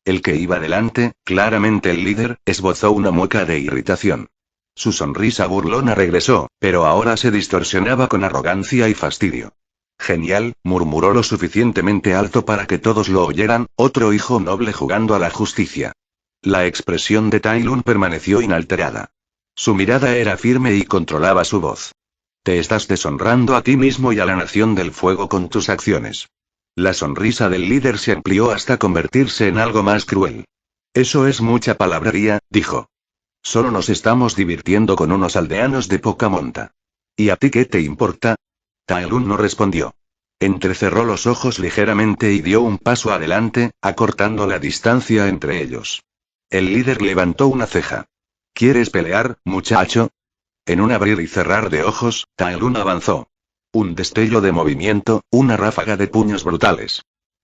El que iba delante, claramente el líder, esbozó una mueca de irritación. Su sonrisa burlona regresó, pero ahora se distorsionaba con arrogancia y fastidio. «Genial», murmuró lo suficientemente alto para que todos lo oyeran, «otro hijo noble jugando a la justicia». La expresión de Tai-Lung permaneció inalterada. Su mirada era firme y controlaba su voz. «Te estás deshonrando a ti mismo y a la Nación del Fuego con tus acciones». La sonrisa del líder se amplió hasta convertirse en algo más cruel. «Eso es mucha palabrería», dijo. «Solo nos estamos divirtiendo con unos aldeanos de poca monta. ¿Y a ti qué te importa?» Tai-Lung no respondió. Entrecerró los ojos ligeramente y dio un paso adelante, acortando la distancia entre ellos. El líder levantó una ceja. «¿Quieres pelear, muchacho?» En un abrir y cerrar de ojos, Tai-Lung avanzó. Un destello de movimiento, una ráfaga de puños brutales.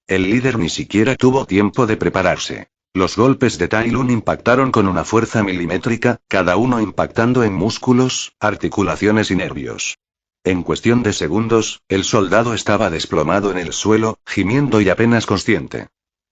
El líder ni siquiera tuvo tiempo de prepararse. Los golpes de Tai-Lung impactaron con una fuerza milimétrica, cada uno impactando en músculos, articulaciones y nervios. En cuestión de segundos, el soldado estaba desplomado en el suelo, gimiendo y apenas consciente.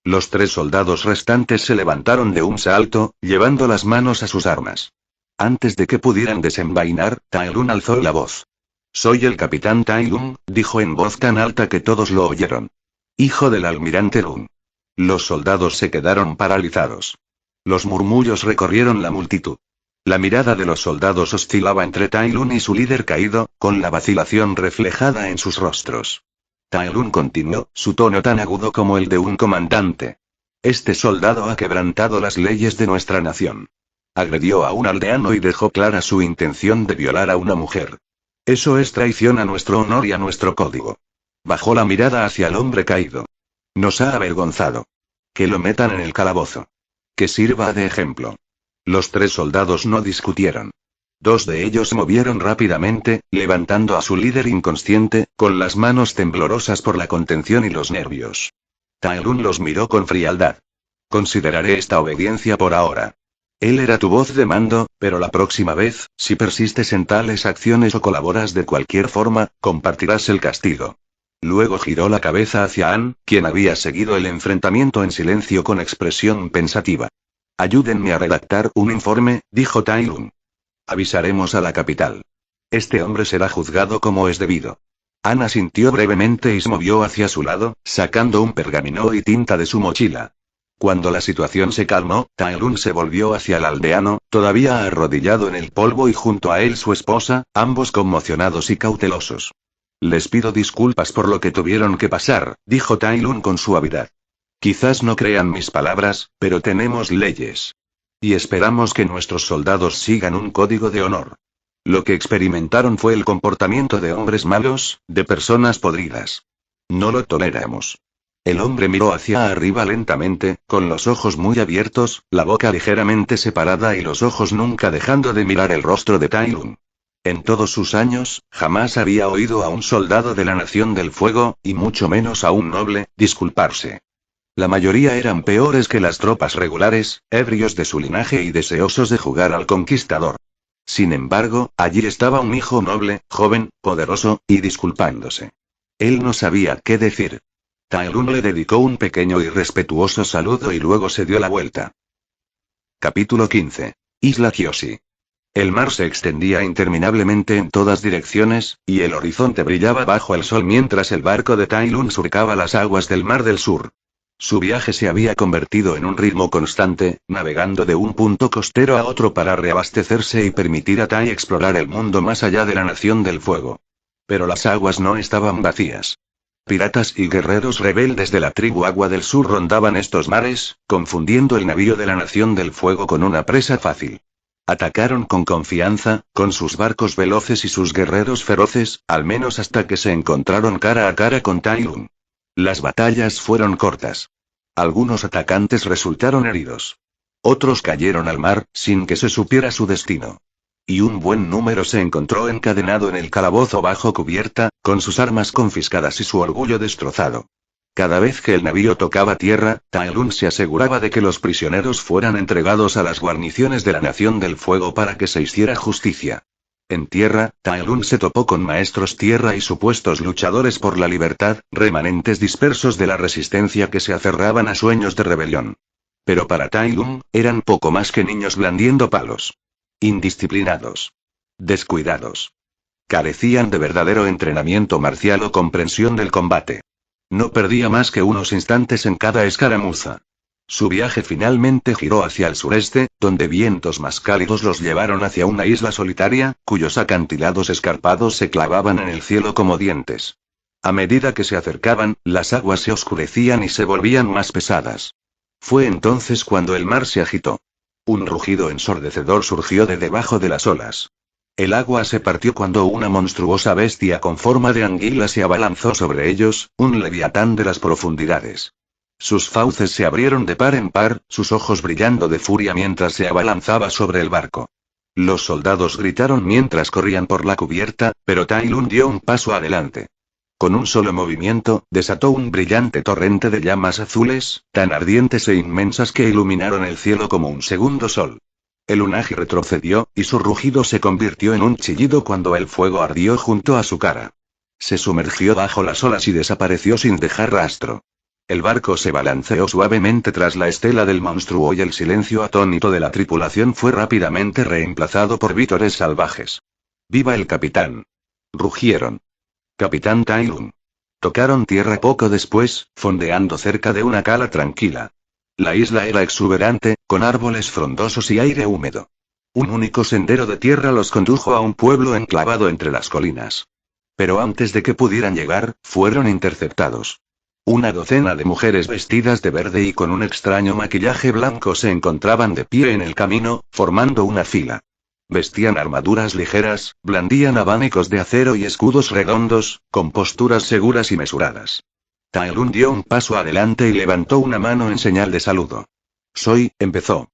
Los 3 soldados restantes se levantaron de un salto, llevando las manos a sus armas. Antes de que pudieran desenvainar, Tai-Lung alzó la voz. «Soy el capitán Tai-Lung», dijo en voz tan alta que todos lo oyeron. «Hijo del almirante Lung». Los soldados se quedaron paralizados. Los murmullos recorrieron la multitud. La mirada de los soldados oscilaba entre Tai Lun y su líder caído, con la vacilación reflejada en sus rostros. Tai Lun continuó, su tono tan agudo como el de un comandante. Este soldado ha quebrantado las leyes de nuestra nación. Agredió a un aldeano y dejó clara su intención de violar a una mujer. Eso es traición a nuestro honor y a nuestro código. Bajó la mirada hacia el hombre caído. Nos ha avergonzado. Que lo metan en el calabozo. Que sirva de ejemplo. Los 3 soldados no discutieron. 2 de ellos se movieron rápidamente, levantando a su líder inconsciente, con las manos temblorosas por la contención y los nervios. Tai Lun los miró con frialdad. Consideraré esta obediencia por ahora. Él era tu voz de mando, pero la próxima vez, si persistes en tales acciones o colaboras de cualquier forma, compartirás el castigo. Luego giró la cabeza hacia An, quien había seguido el enfrentamiento en silencio con expresión pensativa. Ayúdenme a redactar un informe, dijo Tai Lun. Avisaremos a la capital. Este hombre será juzgado como es debido. An asintió brevemente y se movió hacia su lado, sacando un pergamino y tinta de su mochila. Cuando la situación se calmó, Tai Lun se volvió hacia el aldeano, todavía arrodillado en el polvo y junto a él su esposa, ambos conmocionados y cautelosos. Les pido disculpas por lo que tuvieron que pasar, dijo Tai Lun con suavidad. Quizás no crean mis palabras, pero tenemos leyes. Y esperamos que nuestros soldados sigan un código de honor. Lo que experimentaron fue el comportamiento de hombres malos, de personas podridas. No lo toleramos. El hombre miró hacia arriba lentamente, con los ojos muy abiertos, la boca ligeramente separada y los ojos nunca dejando de mirar el rostro de Tai Lun. En todos sus años, jamás había oído a un soldado de la Nación del Fuego, y mucho menos a un noble, disculparse. La mayoría eran peores que las tropas regulares, ebrios de su linaje y deseosos de jugar al conquistador. Sin embargo, allí estaba un hijo noble, joven, poderoso, y disculpándose. Él no sabía qué decir. Tai Lun le dedicó un pequeño y respetuoso saludo y luego se dio la vuelta. Capítulo 15. Isla Kyoshi. El mar se extendía interminablemente en todas direcciones, y el horizonte brillaba bajo el sol mientras el barco de Tai Lun surcaba las aguas del Mar del Sur. Su viaje se había convertido en un ritmo constante, navegando de un punto costero a otro para reabastecerse y permitir a Tai explorar el mundo más allá de la Nación del Fuego. Pero las aguas no estaban vacías. Piratas y guerreros rebeldes de la tribu Agua del Sur rondaban estos mares, confundiendo el navío de la Nación del Fuego con una presa fácil. Atacaron con confianza, con sus barcos veloces y sus guerreros feroces, al menos hasta que se encontraron cara a cara con Tai Lun. Las batallas fueron cortas. Algunos atacantes resultaron heridos. Otros cayeron al mar, sin que se supiera su destino. Y un buen número se encontró encadenado en el calabozo bajo cubierta, con sus armas confiscadas y su orgullo destrozado. Cada vez que el navío tocaba tierra, Tai Lun se aseguraba de que los prisioneros fueran entregados a las guarniciones de la Nación del Fuego para que se hiciera justicia. En tierra, Tai Lun se topó con maestros tierra y supuestos luchadores por la libertad, remanentes dispersos de la resistencia que se aferraban a sueños de rebelión. Pero para Tai Lun, eran poco más que niños blandiendo palos. Indisciplinados. Descuidados. Carecían de verdadero entrenamiento marcial o comprensión del combate. No perdía más que unos instantes en cada escaramuza. Su viaje finalmente giró hacia el sureste, donde vientos más cálidos los llevaron hacia una isla solitaria, cuyos acantilados escarpados se clavaban en el cielo como dientes. A medida que se acercaban, las aguas se oscurecían y se volvían más pesadas. Fue entonces cuando el mar se agitó. Un rugido ensordecedor surgió de debajo de las olas. El agua se partió cuando una monstruosa bestia con forma de anguila se abalanzó sobre ellos, un leviatán de las profundidades. Sus fauces se abrieron de par en par, sus ojos brillando de furia mientras se abalanzaba sobre el barco. Los soldados gritaron mientras corrían por la cubierta, pero Tai Lun dio un paso adelante. Con un solo movimiento, desató un brillante torrente de llamas azules, tan ardientes e inmensas que iluminaron el cielo como un segundo sol. El Unagi retrocedió, y su rugido se convirtió en un chillido cuando el fuego ardió junto a su cara. Se sumergió bajo las olas y desapareció sin dejar rastro. El barco se balanceó suavemente tras la estela del monstruo y el silencio atónito de la tripulación fue rápidamente reemplazado por vítores salvajes. ¡Viva el capitán! Rugieron. Capitán Tai Lun. Tocaron tierra poco después, fondeando cerca de una cala tranquila. La isla era exuberante, con árboles frondosos y aire húmedo. Un único sendero de tierra los condujo a un pueblo enclavado entre las colinas. Pero antes de que pudieran llegar, fueron interceptados. Una docena de mujeres vestidas de verde y con un extraño maquillaje blanco se encontraban de pie en el camino, formando una fila. Vestían armaduras ligeras, blandían abanicos de acero y escudos redondos, con posturas seguras y mesuradas. Tai Lun dio un paso adelante y levantó una mano en señal de saludo. Empezó.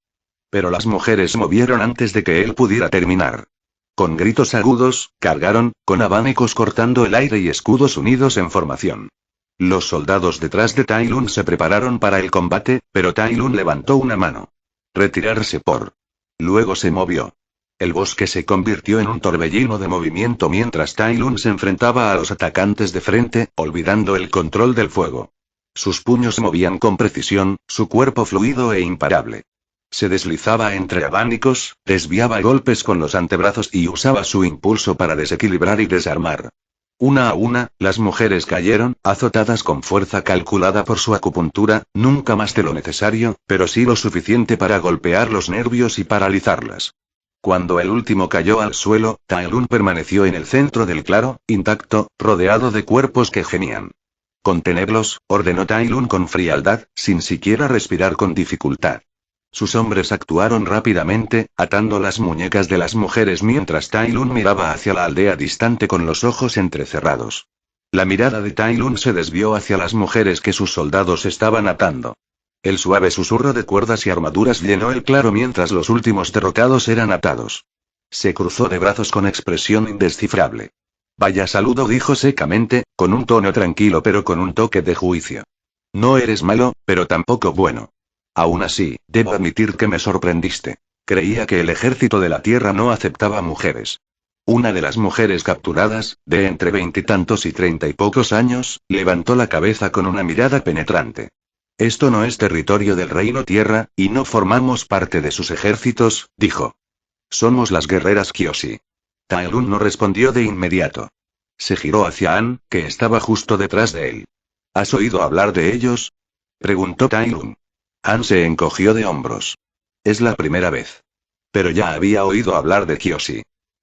Pero las mujeres movieron antes de que él pudiera terminar. Con gritos agudos, cargaron, con abanicos cortando el aire y escudos unidos en formación. Los soldados detrás de Tai Lun se prepararon para el combate, pero Tai Lun levantó una mano. Retirarse por. Luego se movió. El bosque se convirtió en un torbellino de movimiento mientras Tai Lun se enfrentaba a los atacantes de frente, olvidando el control del fuego. Sus puños se movían con precisión, su cuerpo fluido e imparable. Se deslizaba entre abanicos, desviaba golpes con los antebrazos y usaba su impulso para desequilibrar y desarmar. Una a una, las mujeres cayeron, azotadas con fuerza calculada por su acupuntura, nunca más de lo necesario, pero sí lo suficiente para golpear los nervios y paralizarlas. Cuando el último cayó al suelo, Tai Lun permaneció en el centro del claro, intacto, rodeado de cuerpos que gemían. «Contenerlos», ordenó Tai Lun con frialdad, sin siquiera respirar con dificultad. Sus hombres actuaron rápidamente, atando las muñecas de las mujeres mientras Tai Lun miraba hacia la aldea distante con los ojos entrecerrados. La mirada de Tai Lun se desvió hacia las mujeres que sus soldados estaban atando. El suave susurro de cuerdas y armaduras llenó el claro mientras los últimos derrotados eran atados. Se cruzó de brazos con expresión indescifrable. «Vaya saludo», dijo secamente, con un tono tranquilo pero con un toque de juicio. «No eres malo, pero tampoco bueno. Aún así, debo admitir que me sorprendiste. Creía que el ejército de la tierra no aceptaba mujeres». Una de las mujeres capturadas, de entre 20 y tantos y 30 y pocos años, levantó la cabeza con una mirada penetrante. «Esto no es territorio del Reino Tierra, y no formamos parte de sus ejércitos», dijo. «Somos las guerreras Kyoshi». Tai Lun no respondió de inmediato. Se giró hacia An, que estaba justo detrás de él. «¿Has oído hablar de ellos?», preguntó Tai Lun. An se encogió de hombros. «Es la primera vez. Pero ya había oído hablar de Kyoshi.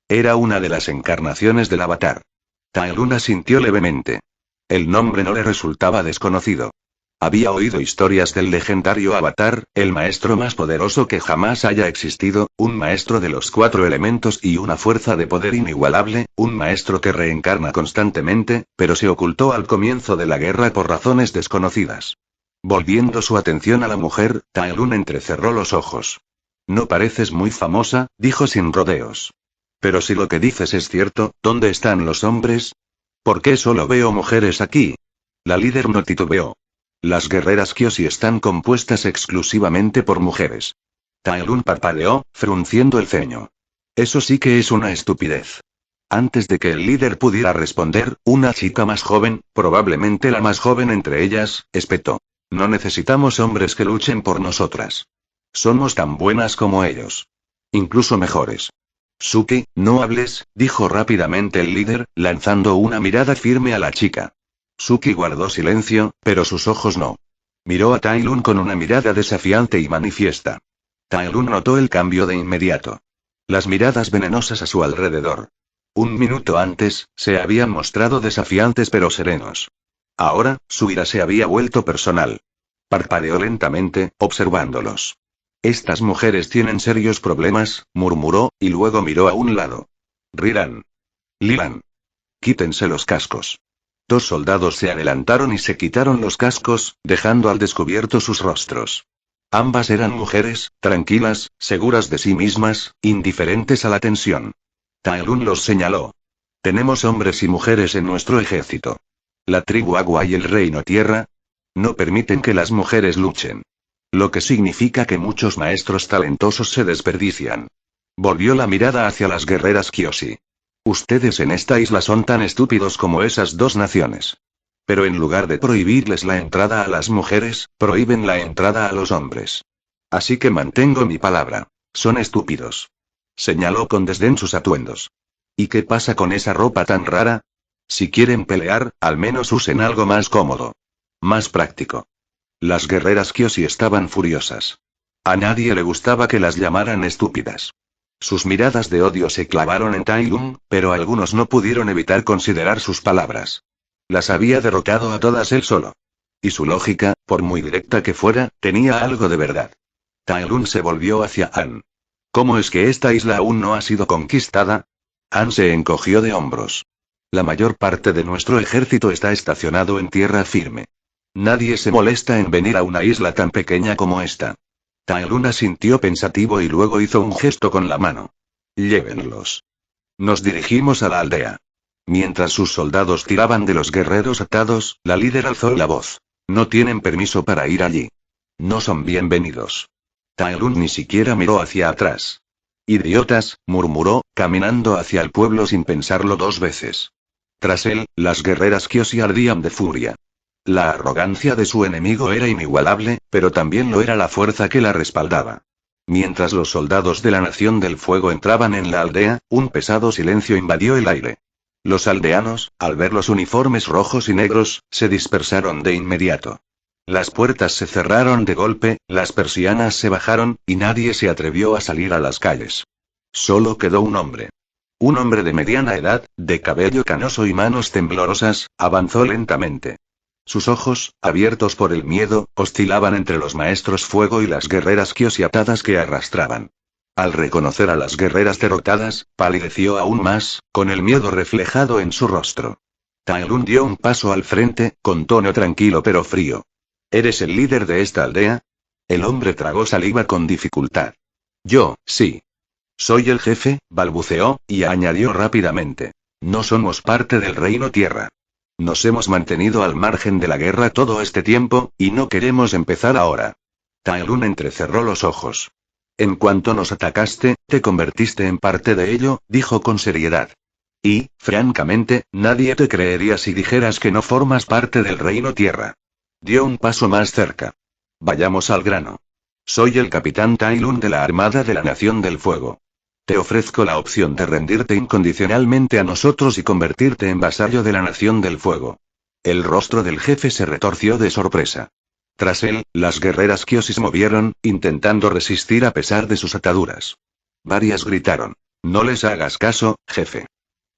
Era una de las encarnaciones del Avatar». Tai Lun asintió levemente. El nombre no le resultaba desconocido. Había oído historias del legendario Avatar, el maestro más poderoso que jamás haya existido, un maestro de los 4 elementos y una fuerza de poder inigualable, un maestro que reencarna constantemente, pero se ocultó al comienzo de la guerra por razones desconocidas. Volviendo su atención a la mujer, Tai Lun entrecerró los ojos. «No pareces muy famosa», dijo sin rodeos. «Pero si lo que dices es cierto, ¿dónde están los hombres? ¿Por qué solo veo mujeres aquí?» La líder no titubeó. «Las guerreras Kyoshi están compuestas exclusivamente por mujeres». Tai Lun parpadeó, frunciendo el ceño. «Eso sí que es una estupidez». Antes de que el líder pudiera responder, una chica más joven, probablemente la más joven entre ellas, espetó. «No necesitamos hombres que luchen por nosotras. Somos tan buenas como ellos. Incluso mejores». «Suki, no hables», dijo rápidamente el líder, lanzando una mirada firme a la chica. Suki guardó silencio, pero sus ojos no. Miró a Tai Lun con una mirada desafiante y manifiesta. Tai Lun notó el cambio de inmediato. Las miradas venenosas a su alrededor. Un minuto antes, se habían mostrado desafiantes pero serenos. Ahora, su ira se había vuelto personal. Parpadeó lentamente, observándolos. «Estas mujeres tienen serios problemas», murmuró, y luego miró a un lado. «Riran. Lilan. Quítense los cascos». 2 soldados se adelantaron y se quitaron los cascos, dejando al descubierto sus rostros. Ambas eran mujeres, tranquilas, seguras de sí mismas, indiferentes a la tensión. Tai Lun los señaló. «Tenemos hombres y mujeres en nuestro ejército. La tribu Agua y el Reino Tierra no permiten que las mujeres luchen. Lo que significa que muchos maestros talentosos se desperdician». Volvió la mirada hacia las guerreras Kyoshi. «Ustedes en esta isla son tan estúpidos como esas 2 naciones. Pero en lugar de prohibirles la entrada a las mujeres, prohíben la entrada a los hombres. Así que mantengo mi palabra. Son estúpidos». Señaló con desdén sus atuendos. «¿Y qué pasa con esa ropa tan rara? Si quieren pelear, al menos usen algo más cómodo. Más práctico». Las guerreras Kyoshi estaban furiosas. A nadie le gustaba que las llamaran estúpidas. Sus miradas de odio se clavaron en Tai Lung, pero algunos no pudieron evitar considerar sus palabras. Las había derrotado a todas él solo. Y su lógica, por muy directa que fuera, tenía algo de verdad. Tai Lung se volvió hacia An. ¿Cómo es que esta isla aún no ha sido conquistada? An se encogió de hombros. La mayor parte de nuestro ejército está estacionado en tierra firme. Nadie se molesta en venir a una isla tan pequeña como esta. Tai Lung asintió pensativo y luego hizo un gesto con la mano. Llévenlos. Nos dirigimos a la aldea. Mientras sus soldados tiraban de los guerreros atados, la líder alzó la voz. No tienen permiso para ir allí. No son bienvenidos. Tai Lung ni siquiera miró hacia atrás. Idiotas, murmuró, caminando hacia el pueblo sin pensarlo dos veces. Tras él, las guerreras Kyoshi ardían de furia. La arrogancia de su enemigo era inigualable, pero también lo era la fuerza que la respaldaba. Mientras los soldados de la Nación del Fuego entraban en la aldea, un pesado silencio invadió el aire. Los aldeanos, al ver los uniformes rojos y negros, se dispersaron de inmediato. Las puertas se cerraron de golpe, las persianas se bajaron, y nadie se atrevió a salir a las calles. Solo quedó un hombre. Un hombre de mediana edad, de cabello canoso y manos temblorosas, avanzó lentamente. Sus ojos, abiertos por el miedo, oscilaban entre los maestros fuego y las guerreras Kyoshi atadas que arrastraban. Al reconocer a las guerreras derrotadas, palideció aún más, con el miedo reflejado en su rostro. Tai Lung dio un paso al frente, con tono tranquilo pero frío. ¿Eres el líder de esta aldea? El hombre tragó saliva con dificultad. Yo, sí. Soy el jefe, balbuceó, y añadió rápidamente. No somos parte del Reino Tierra. Nos hemos mantenido al margen de la guerra todo este tiempo, y no queremos empezar ahora. Tai Lung entrecerró los ojos. En cuanto nos atacaste, te convertiste en parte de ello, dijo con seriedad. Y, francamente, nadie te creería si dijeras que no formas parte del Reino Tierra. Dio un paso más cerca. Vayamos al grano. Soy el capitán Tai Lung de la Armada de la Nación del Fuego. Te ofrezco la opción de rendirte incondicionalmente a nosotros y convertirte en vasallo de la Nación del Fuego. El rostro del jefe se retorció de sorpresa. Tras él, las guerreras Kyoshi se movieron, intentando resistir a pesar de sus ataduras. Varias gritaron. No les hagas caso, jefe.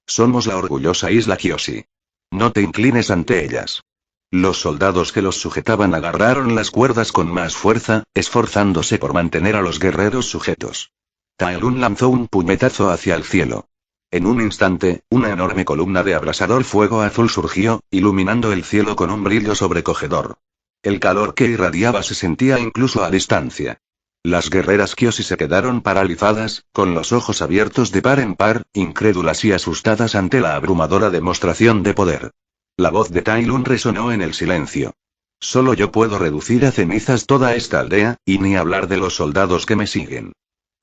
Somos la orgullosa isla Kyoshi. No te inclines ante ellas. Los soldados que los sujetaban agarraron las cuerdas con más fuerza, esforzándose por mantener a los guerreros sujetos. Tai Lung lanzó un puñetazo hacia el cielo. En un instante, una enorme columna de abrasador fuego azul surgió, iluminando el cielo con un brillo sobrecogedor. El calor que irradiaba se sentía incluso a distancia. Las guerreras Kyoshi se quedaron paralizadas, con los ojos abiertos de par en par, incrédulas y asustadas ante la abrumadora demostración de poder. La voz de Tai Lung resonó en el silencio. Solo yo puedo reducir a cenizas toda esta aldea, y ni hablar de los soldados que me siguen.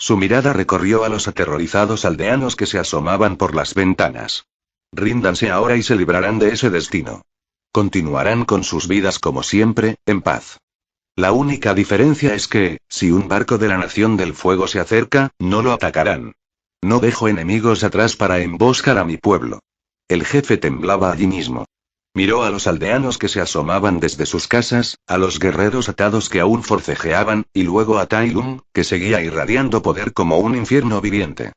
Su mirada recorrió a los aterrorizados aldeanos que se asomaban por las ventanas. Ríndanse ahora y se librarán de ese destino. Continuarán con sus vidas como siempre, en paz. La única diferencia es que, si un barco de la Nación del Fuego se acerca, no lo atacarán. No dejo enemigos atrás para emboscar a mi pueblo. El jefe temblaba allí mismo. Miró a los aldeanos que se asomaban desde sus casas, a los guerreros atados que aún forcejeaban, y luego a Tai Lung, que seguía irradiando poder como un infierno viviente.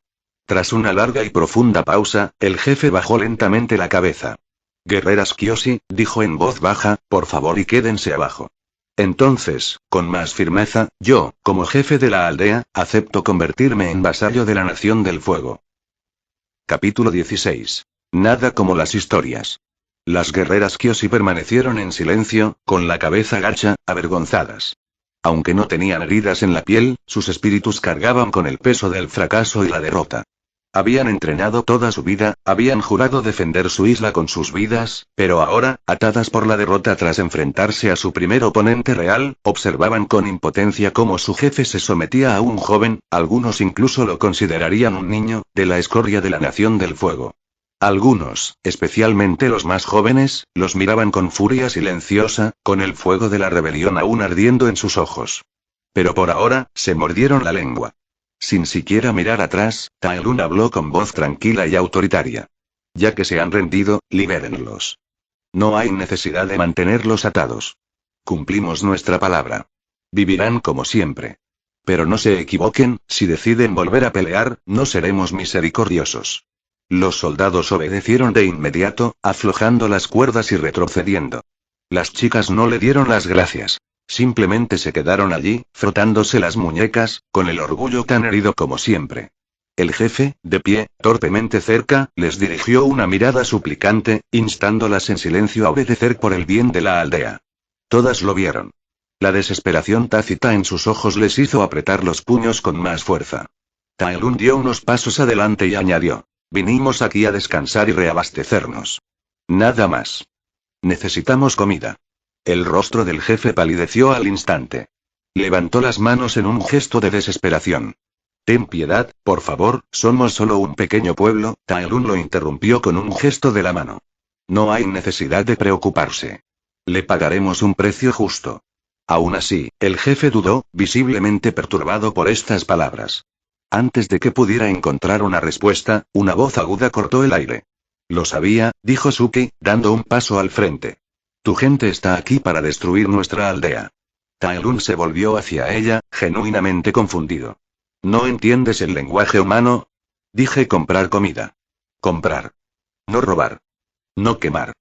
Tras una larga y profunda pausa, el jefe bajó lentamente la cabeza. Guerreras Kyoshi, dijo en voz baja, por favor y quédense abajo. Entonces, con más firmeza, yo, como jefe de la aldea, acepto convertirme en vasallo de la Nación del Fuego. Capítulo 16. Nada como las historias. Las guerreras Kyoshi permanecieron en silencio, con la cabeza gacha, avergonzadas. Aunque no tenían heridas en la piel, sus espíritus cargaban con el peso del fracaso y la derrota. Habían entrenado toda su vida, habían jurado defender su isla con sus vidas, pero ahora, atadas por la derrota tras enfrentarse a su primer oponente real, observaban con impotencia cómo su jefe se sometía a un joven, algunos incluso lo considerarían un niño, de la escoria de la Nación del Fuego. Algunos, especialmente los más jóvenes, los miraban con furia silenciosa, con el fuego de la rebelión aún ardiendo en sus ojos. Pero por ahora, se mordieron la lengua. Sin siquiera mirar atrás, Tai Lung habló con voz tranquila y autoritaria. Ya que se han rendido, libérenlos. No hay necesidad de mantenerlos atados. Cumplimos nuestra palabra. Vivirán como siempre. Pero no se equivoquen, si deciden volver a pelear, no seremos misericordiosos. Los soldados obedecieron de inmediato, aflojando las cuerdas y retrocediendo. Las chicas no le dieron las gracias. Simplemente se quedaron allí, frotándose las muñecas, con el orgullo tan herido como siempre. El jefe, de pie, torpemente cerca, les dirigió una mirada suplicante, instándolas en silencio a obedecer por el bien de la aldea. Todas lo vieron. La desesperación tácita en sus ojos les hizo apretar los puños con más fuerza. Tai Lun dio unos pasos adelante y añadió: vinimos aquí a descansar y reabastecernos. Nada más. Necesitamos comida. El rostro del jefe palideció al instante. Levantó las manos en un gesto de desesperación. Ten piedad, por favor, somos solo un pequeño pueblo. Tai Lun lo interrumpió con un gesto de la mano. No hay necesidad de preocuparse. Le pagaremos un precio justo. Aún así, el jefe dudó, visiblemente perturbado por estas palabras. Antes de que pudiera encontrar una respuesta, una voz aguda cortó el aire. Lo sabía, dijo Suki, dando un paso al frente. Tu gente está aquí para destruir nuestra aldea. Tai Lun se volvió hacia ella, genuinamente confundido. ¿No entiendes el lenguaje humano? Dije comprar comida. Comprar. No robar. No quemar.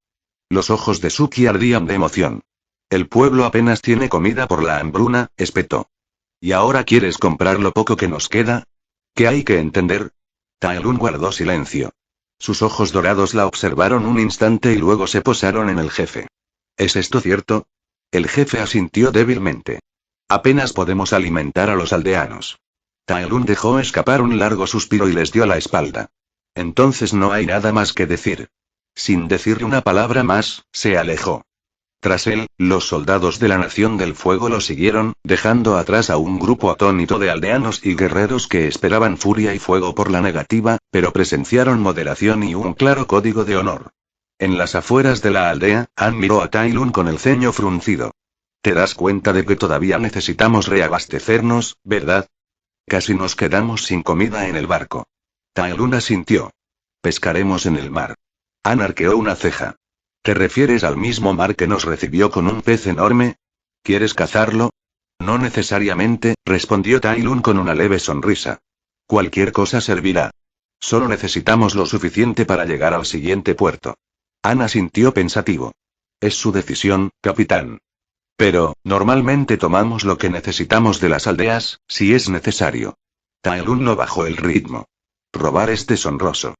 Los ojos de Suki ardían de emoción. El pueblo apenas tiene comida por la hambruna, espetó. ¿Y ahora quieres comprar lo poco que nos queda? ¿Qué hay que entender? Tai Lun guardó silencio. Sus ojos dorados la observaron un instante y luego se posaron en el jefe. ¿Es esto cierto? El jefe asintió débilmente. Apenas podemos alimentar a los aldeanos. Tai Lun dejó escapar un largo suspiro y les dio la espalda. Entonces no hay nada más que decir. Sin decirle una palabra más, se alejó. Tras él, los soldados de la Nación del Fuego lo siguieron, dejando atrás a un grupo atónito de aldeanos y guerreros que esperaban furia y fuego por la negativa, pero presenciaron moderación y un claro código de honor. En las afueras de la aldea, Han miró a Tai Lun con el ceño fruncido. ¿Te das cuenta de que todavía necesitamos reabastecernos, verdad? Casi nos quedamos sin comida en el barco. Tai Lun asintió. Pescaremos en el mar. Han arqueó una ceja. ¿Te refieres al mismo mar que nos recibió con un pez enorme? ¿Quieres cazarlo? No necesariamente, respondió Tai Lun con una leve sonrisa. Cualquier cosa servirá. Solo necesitamos lo suficiente para llegar al siguiente puerto. Ana sintió pensativo. Es su decisión, capitán. Pero, normalmente tomamos lo que necesitamos de las aldeas, si es necesario. Tai Lun no bajó el ritmo. Robar es deshonroso.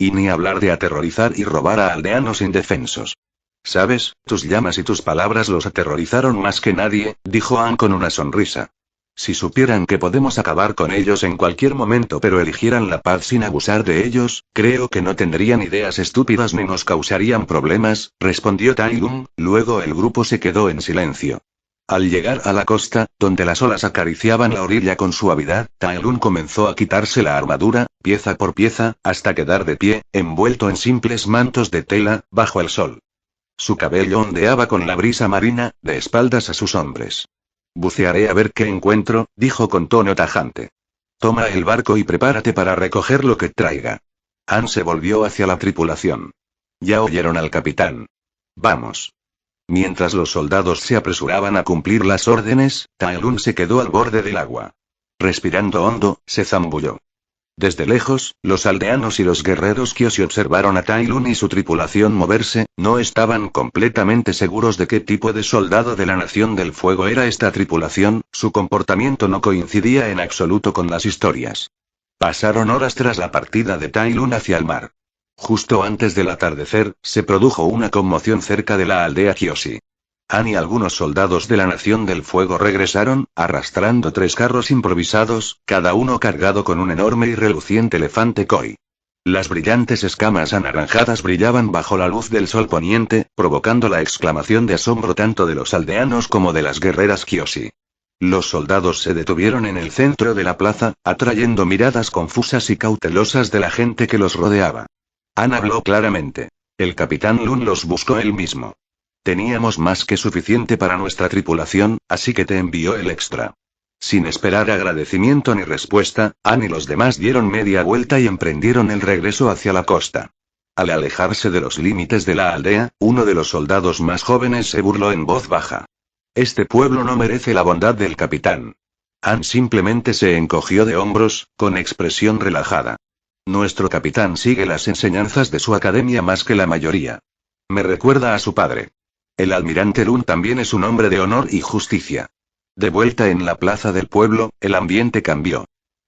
Y ni hablar de aterrorizar y robar a aldeanos indefensos. ¿Sabes? Tus llamas y tus palabras los aterrorizaron más que nadie, dijo Ann con una sonrisa. Si supieran que podemos acabar con ellos en cualquier momento pero eligieran la paz sin abusar de ellos, creo que no tendrían ideas estúpidas ni nos causarían problemas, respondió Tai Lun. Luego el grupo se quedó en silencio. Al llegar a la costa, donde las olas acariciaban la orilla con suavidad, Tai Lun comenzó a quitarse la armadura, pieza por pieza, hasta quedar de pie, envuelto en simples mantos de tela, bajo el sol. Su cabello ondeaba con la brisa marina, de espaldas a sus hombres. Bucearé a ver qué encuentro, dijo con tono tajante. Toma el barco y prepárate para recoger lo que traiga. Ann se volvió hacia la tripulación. Ya oyeron al capitán. Vamos. Mientras los soldados se apresuraban a cumplir las órdenes, Tai Lun se quedó al borde del agua. Respirando hondo, se zambulló. Desde lejos, los aldeanos y los guerreros Kyoshi observaron a Tai Lun y su tripulación moverse, no estaban completamente seguros de qué tipo de soldado de la Nación del Fuego era esta tripulación, su comportamiento no coincidía en absoluto con las historias. Pasaron horas tras la partida de Tai Lun hacia el mar. Justo antes del atardecer, se produjo una conmoción cerca de la aldea Kyoshi. Ann y algunos soldados de la Nación del Fuego regresaron, arrastrando 3 carros improvisados, cada uno cargado con un enorme y reluciente elefante koi. Las brillantes escamas anaranjadas brillaban bajo la luz del sol poniente, provocando la exclamación de asombro tanto de los aldeanos como de las guerreras Kyoshi. Los soldados se detuvieron en el centro de la plaza, atrayendo miradas confusas y cautelosas de la gente que los rodeaba. Ann habló claramente. El capitán Lun los buscó él mismo. Teníamos más que suficiente para nuestra tripulación, así que te envió el extra. Sin esperar agradecimiento ni respuesta, Ann y los demás dieron media vuelta y emprendieron el regreso hacia la costa. Al alejarse de los límites de la aldea, uno de los soldados más jóvenes se burló en voz baja. Este pueblo no merece la bondad del capitán. Anne simplemente se encogió de hombros, con expresión relajada. Nuestro capitán sigue las enseñanzas de su academia más que la mayoría. Me recuerda a su padre. El almirante Lun también es un hombre de honor y justicia. De vuelta en la plaza del pueblo, el ambiente cambió.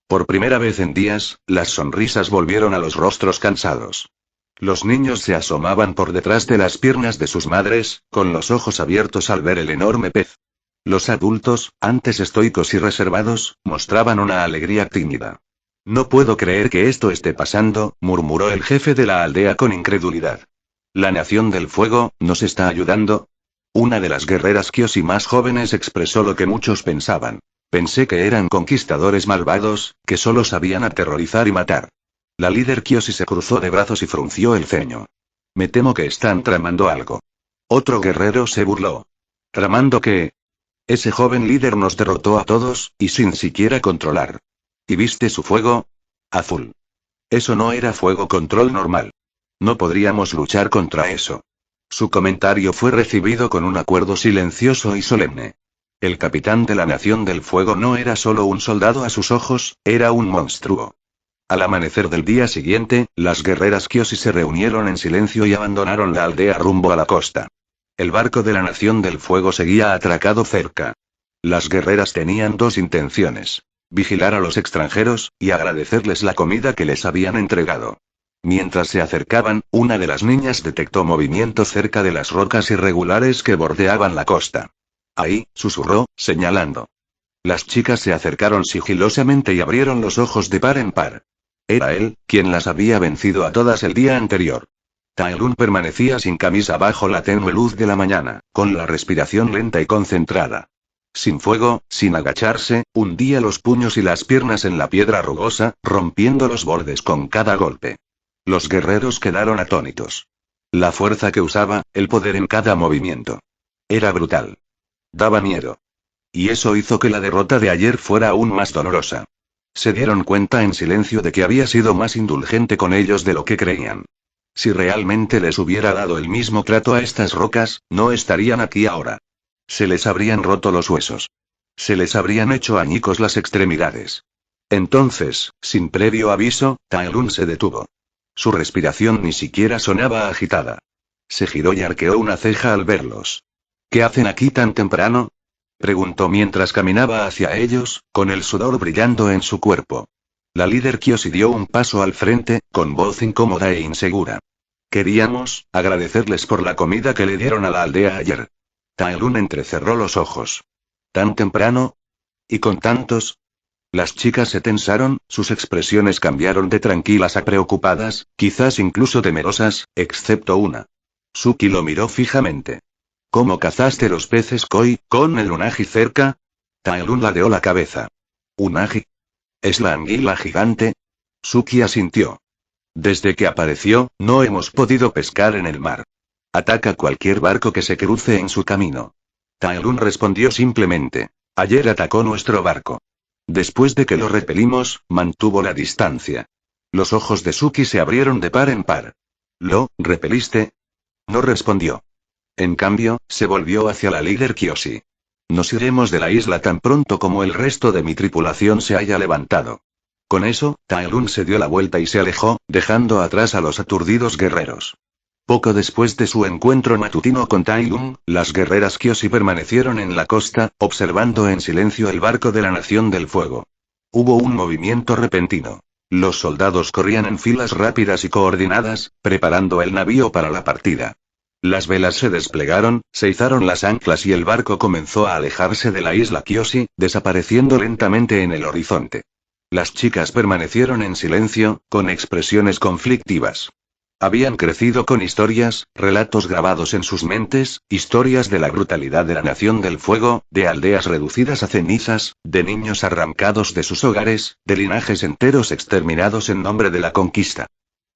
Por primera vez en días, las sonrisas volvieron a los rostros cansados. Los niños se asomaban por detrás de las piernas de sus madres, con los ojos abiertos al ver el enorme pez. Los adultos, antes estoicos y reservados, mostraban una alegría tímida. No puedo creer que esto esté pasando, murmuró el jefe de la aldea con incredulidad. ¿La Nación del Fuego nos está ayudando? Una de las guerreras Kyoshi más jóvenes expresó lo que muchos pensaban. Pensé que eran conquistadores malvados, que solo sabían aterrorizar y matar. La líder Kyoshi se cruzó de brazos y frunció el ceño. Me temo que están tramando algo. Otro guerrero se burló. ¿Tramando qué? Ese joven líder nos derrotó a todos, y sin siquiera controlar. ¿Y viste su fuego? Azul. Eso no era fuego control normal. No podríamos luchar contra eso. Su comentario fue recibido con un acuerdo silencioso y solemne. El capitán de la Nación del Fuego no era solo un soldado a sus ojos, era un monstruo. Al amanecer del día siguiente, las guerreras Kyoshi se reunieron en silencio y abandonaron la aldea rumbo a la costa. El barco de la Nación del Fuego seguía atracado cerca. Las guerreras tenían dos intenciones: vigilar a los extranjeros, y agradecerles la comida que les habían entregado. Mientras se acercaban, una de las niñas detectó movimientos cerca de las rocas irregulares que bordeaban la costa. Ahí, susurró, señalando. Las chicas se acercaron sigilosamente y abrieron los ojos de par en par. Era él, quien las había vencido a todas el día anterior. Taelun permanecía sin camisa bajo la tenue luz de la mañana, con la respiración lenta y concentrada. Sin fuego, sin agacharse, hundía los puños y las piernas en la piedra rugosa, rompiendo los bordes con cada golpe. Los guerreros quedaron atónitos. La fuerza que usaba, el poder en cada movimiento. Era brutal. Daba miedo. Y eso hizo que la derrota de ayer fuera aún más dolorosa. Se dieron cuenta en silencio de que había sido más indulgente con ellos de lo que creían. Si realmente les hubiera dado el mismo trato a estas rocas, no estarían aquí ahora. Se les habrían roto los huesos. Se les habrían hecho añicos las extremidades. Entonces, sin previo aviso, Taelun se detuvo. Su respiración ni siquiera sonaba agitada. Se giró y arqueó una ceja al verlos. ¿Qué hacen aquí tan temprano?, preguntó mientras caminaba hacia ellos, con el sudor brillando en su cuerpo. La líder Kyoshi dio un paso al frente, con voz incómoda e insegura. Queríamos agradecerles por la comida que le dieron a la aldea ayer. Taelun entrecerró los ojos. ¿Tan temprano? ¿Y con tantos? Las chicas se tensaron, sus expresiones cambiaron de tranquilas a preocupadas, quizás incluso temerosas, excepto una. Suki lo miró fijamente. ¿Cómo cazaste los peces koi, con el unagi cerca? Taelun ladeó la cabeza. ¿Unagi? ¿Es la anguila gigante? Suki asintió. Desde que apareció, no hemos podido pescar en el mar. Ataca cualquier barco que se cruce en su camino. Taelun respondió simplemente. Ayer atacó nuestro barco. Después de que lo repelimos, mantuvo la distancia. Los ojos de Suki se abrieron de par en par. ¿Lo repeliste? No respondió. En cambio, se volvió hacia la líder Kyoshi. Nos iremos de la isla tan pronto como el resto de mi tripulación se haya levantado. Con eso, Taelun se dio la vuelta y se alejó, dejando atrás a los aturdidos guerreros. Poco después de su encuentro matutino con Taelun, las guerreras Kyoshi permanecieron en la costa, observando en silencio el barco de la Nación del Fuego. Hubo un movimiento repentino. Los soldados corrían en filas rápidas y coordinadas, preparando el navío para la partida. Las velas se desplegaron, se izaron las anclas y el barco comenzó a alejarse de la isla Kyoshi, desapareciendo lentamente en el horizonte. Las chicas permanecieron en silencio, con expresiones conflictivas. Habían crecido con historias, relatos grabados en sus mentes, historias de la brutalidad de la Nación del Fuego, de aldeas reducidas a cenizas, de niños arrancados de sus hogares, de linajes enteros exterminados en nombre de la conquista.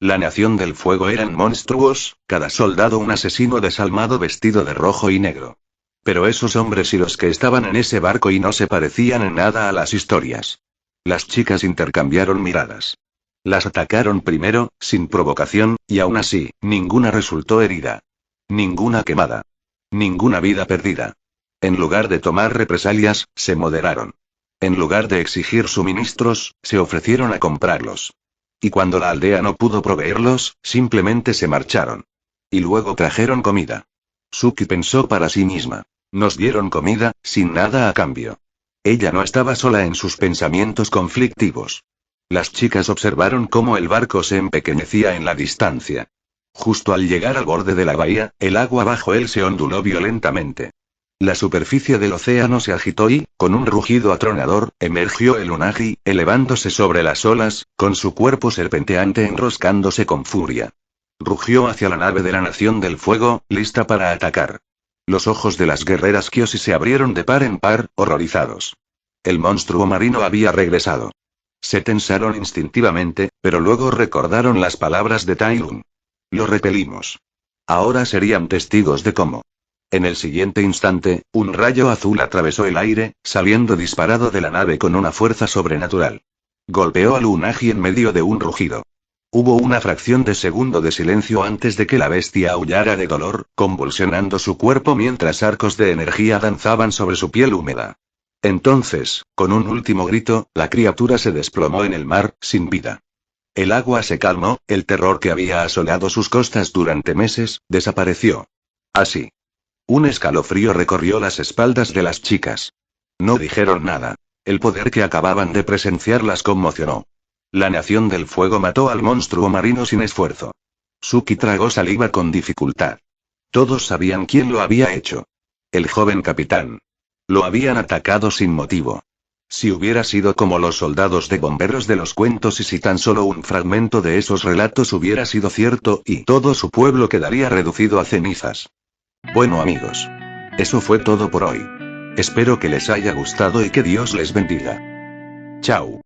La Nación del Fuego eran monstruos, cada soldado un asesino desalmado vestido de rojo y negro. Pero esos hombres y los que estaban en ese barco y no se parecían en nada a las historias. Las chicas intercambiaron miradas. Las atacaron primero, sin provocación, y aún así, ninguna resultó herida. Ninguna quemada. Ninguna vida perdida. En lugar de tomar represalias, se moderaron. En lugar de exigir suministros, se ofrecieron a comprarlos. Y cuando la aldea no pudo proveerlos, simplemente se marcharon. Y luego trajeron comida. Suki pensó para sí misma. Nos dieron comida, sin nada a cambio. Ella no estaba sola en sus pensamientos conflictivos. Las chicas observaron cómo el barco se empequeñecía en la distancia. Justo al llegar al borde de la bahía, el agua bajo él se onduló violentamente. La superficie del océano se agitó y, con un rugido atronador, emergió el Unagi, elevándose sobre las olas, con su cuerpo serpenteante enroscándose con furia. Rugió hacia la nave de la Nación del Fuego, lista para atacar. Los ojos de las guerreras Kyoshi se abrieron de par en par, horrorizados. El monstruo marino había regresado. Se tensaron instintivamente, pero luego recordaron las palabras de Tai Lung. Lo repelimos. Ahora serían testigos de cómo. En el siguiente instante, un rayo azul atravesó el aire, saliendo disparado de la nave con una fuerza sobrenatural. Golpeó al Unagi en medio de un rugido. Hubo una fracción de segundo de silencio antes de que la bestia aullara de dolor, convulsionando su cuerpo mientras arcos de energía danzaban sobre su piel húmeda. Entonces, con un último grito, la criatura se desplomó en el mar, sin vida. El agua se calmó, el terror que había asolado sus costas durante meses, desapareció. Así. Un escalofrío recorrió las espaldas de las chicas. No dijeron nada. El poder que acababan de presenciar las conmocionó. La Nación del Fuego mató al monstruo marino sin esfuerzo. Suki tragó saliva con dificultad. Todos sabían quién lo había hecho. El joven capitán. Lo habían atacado sin motivo. Si hubiera sido como los soldados de bomberos de los cuentos y si tan solo un fragmento de esos relatos hubiera sido cierto y todo su pueblo quedaría reducido a cenizas. Bueno amigos. Eso fue todo por hoy. Espero que les haya gustado y que Dios les bendiga. Chao.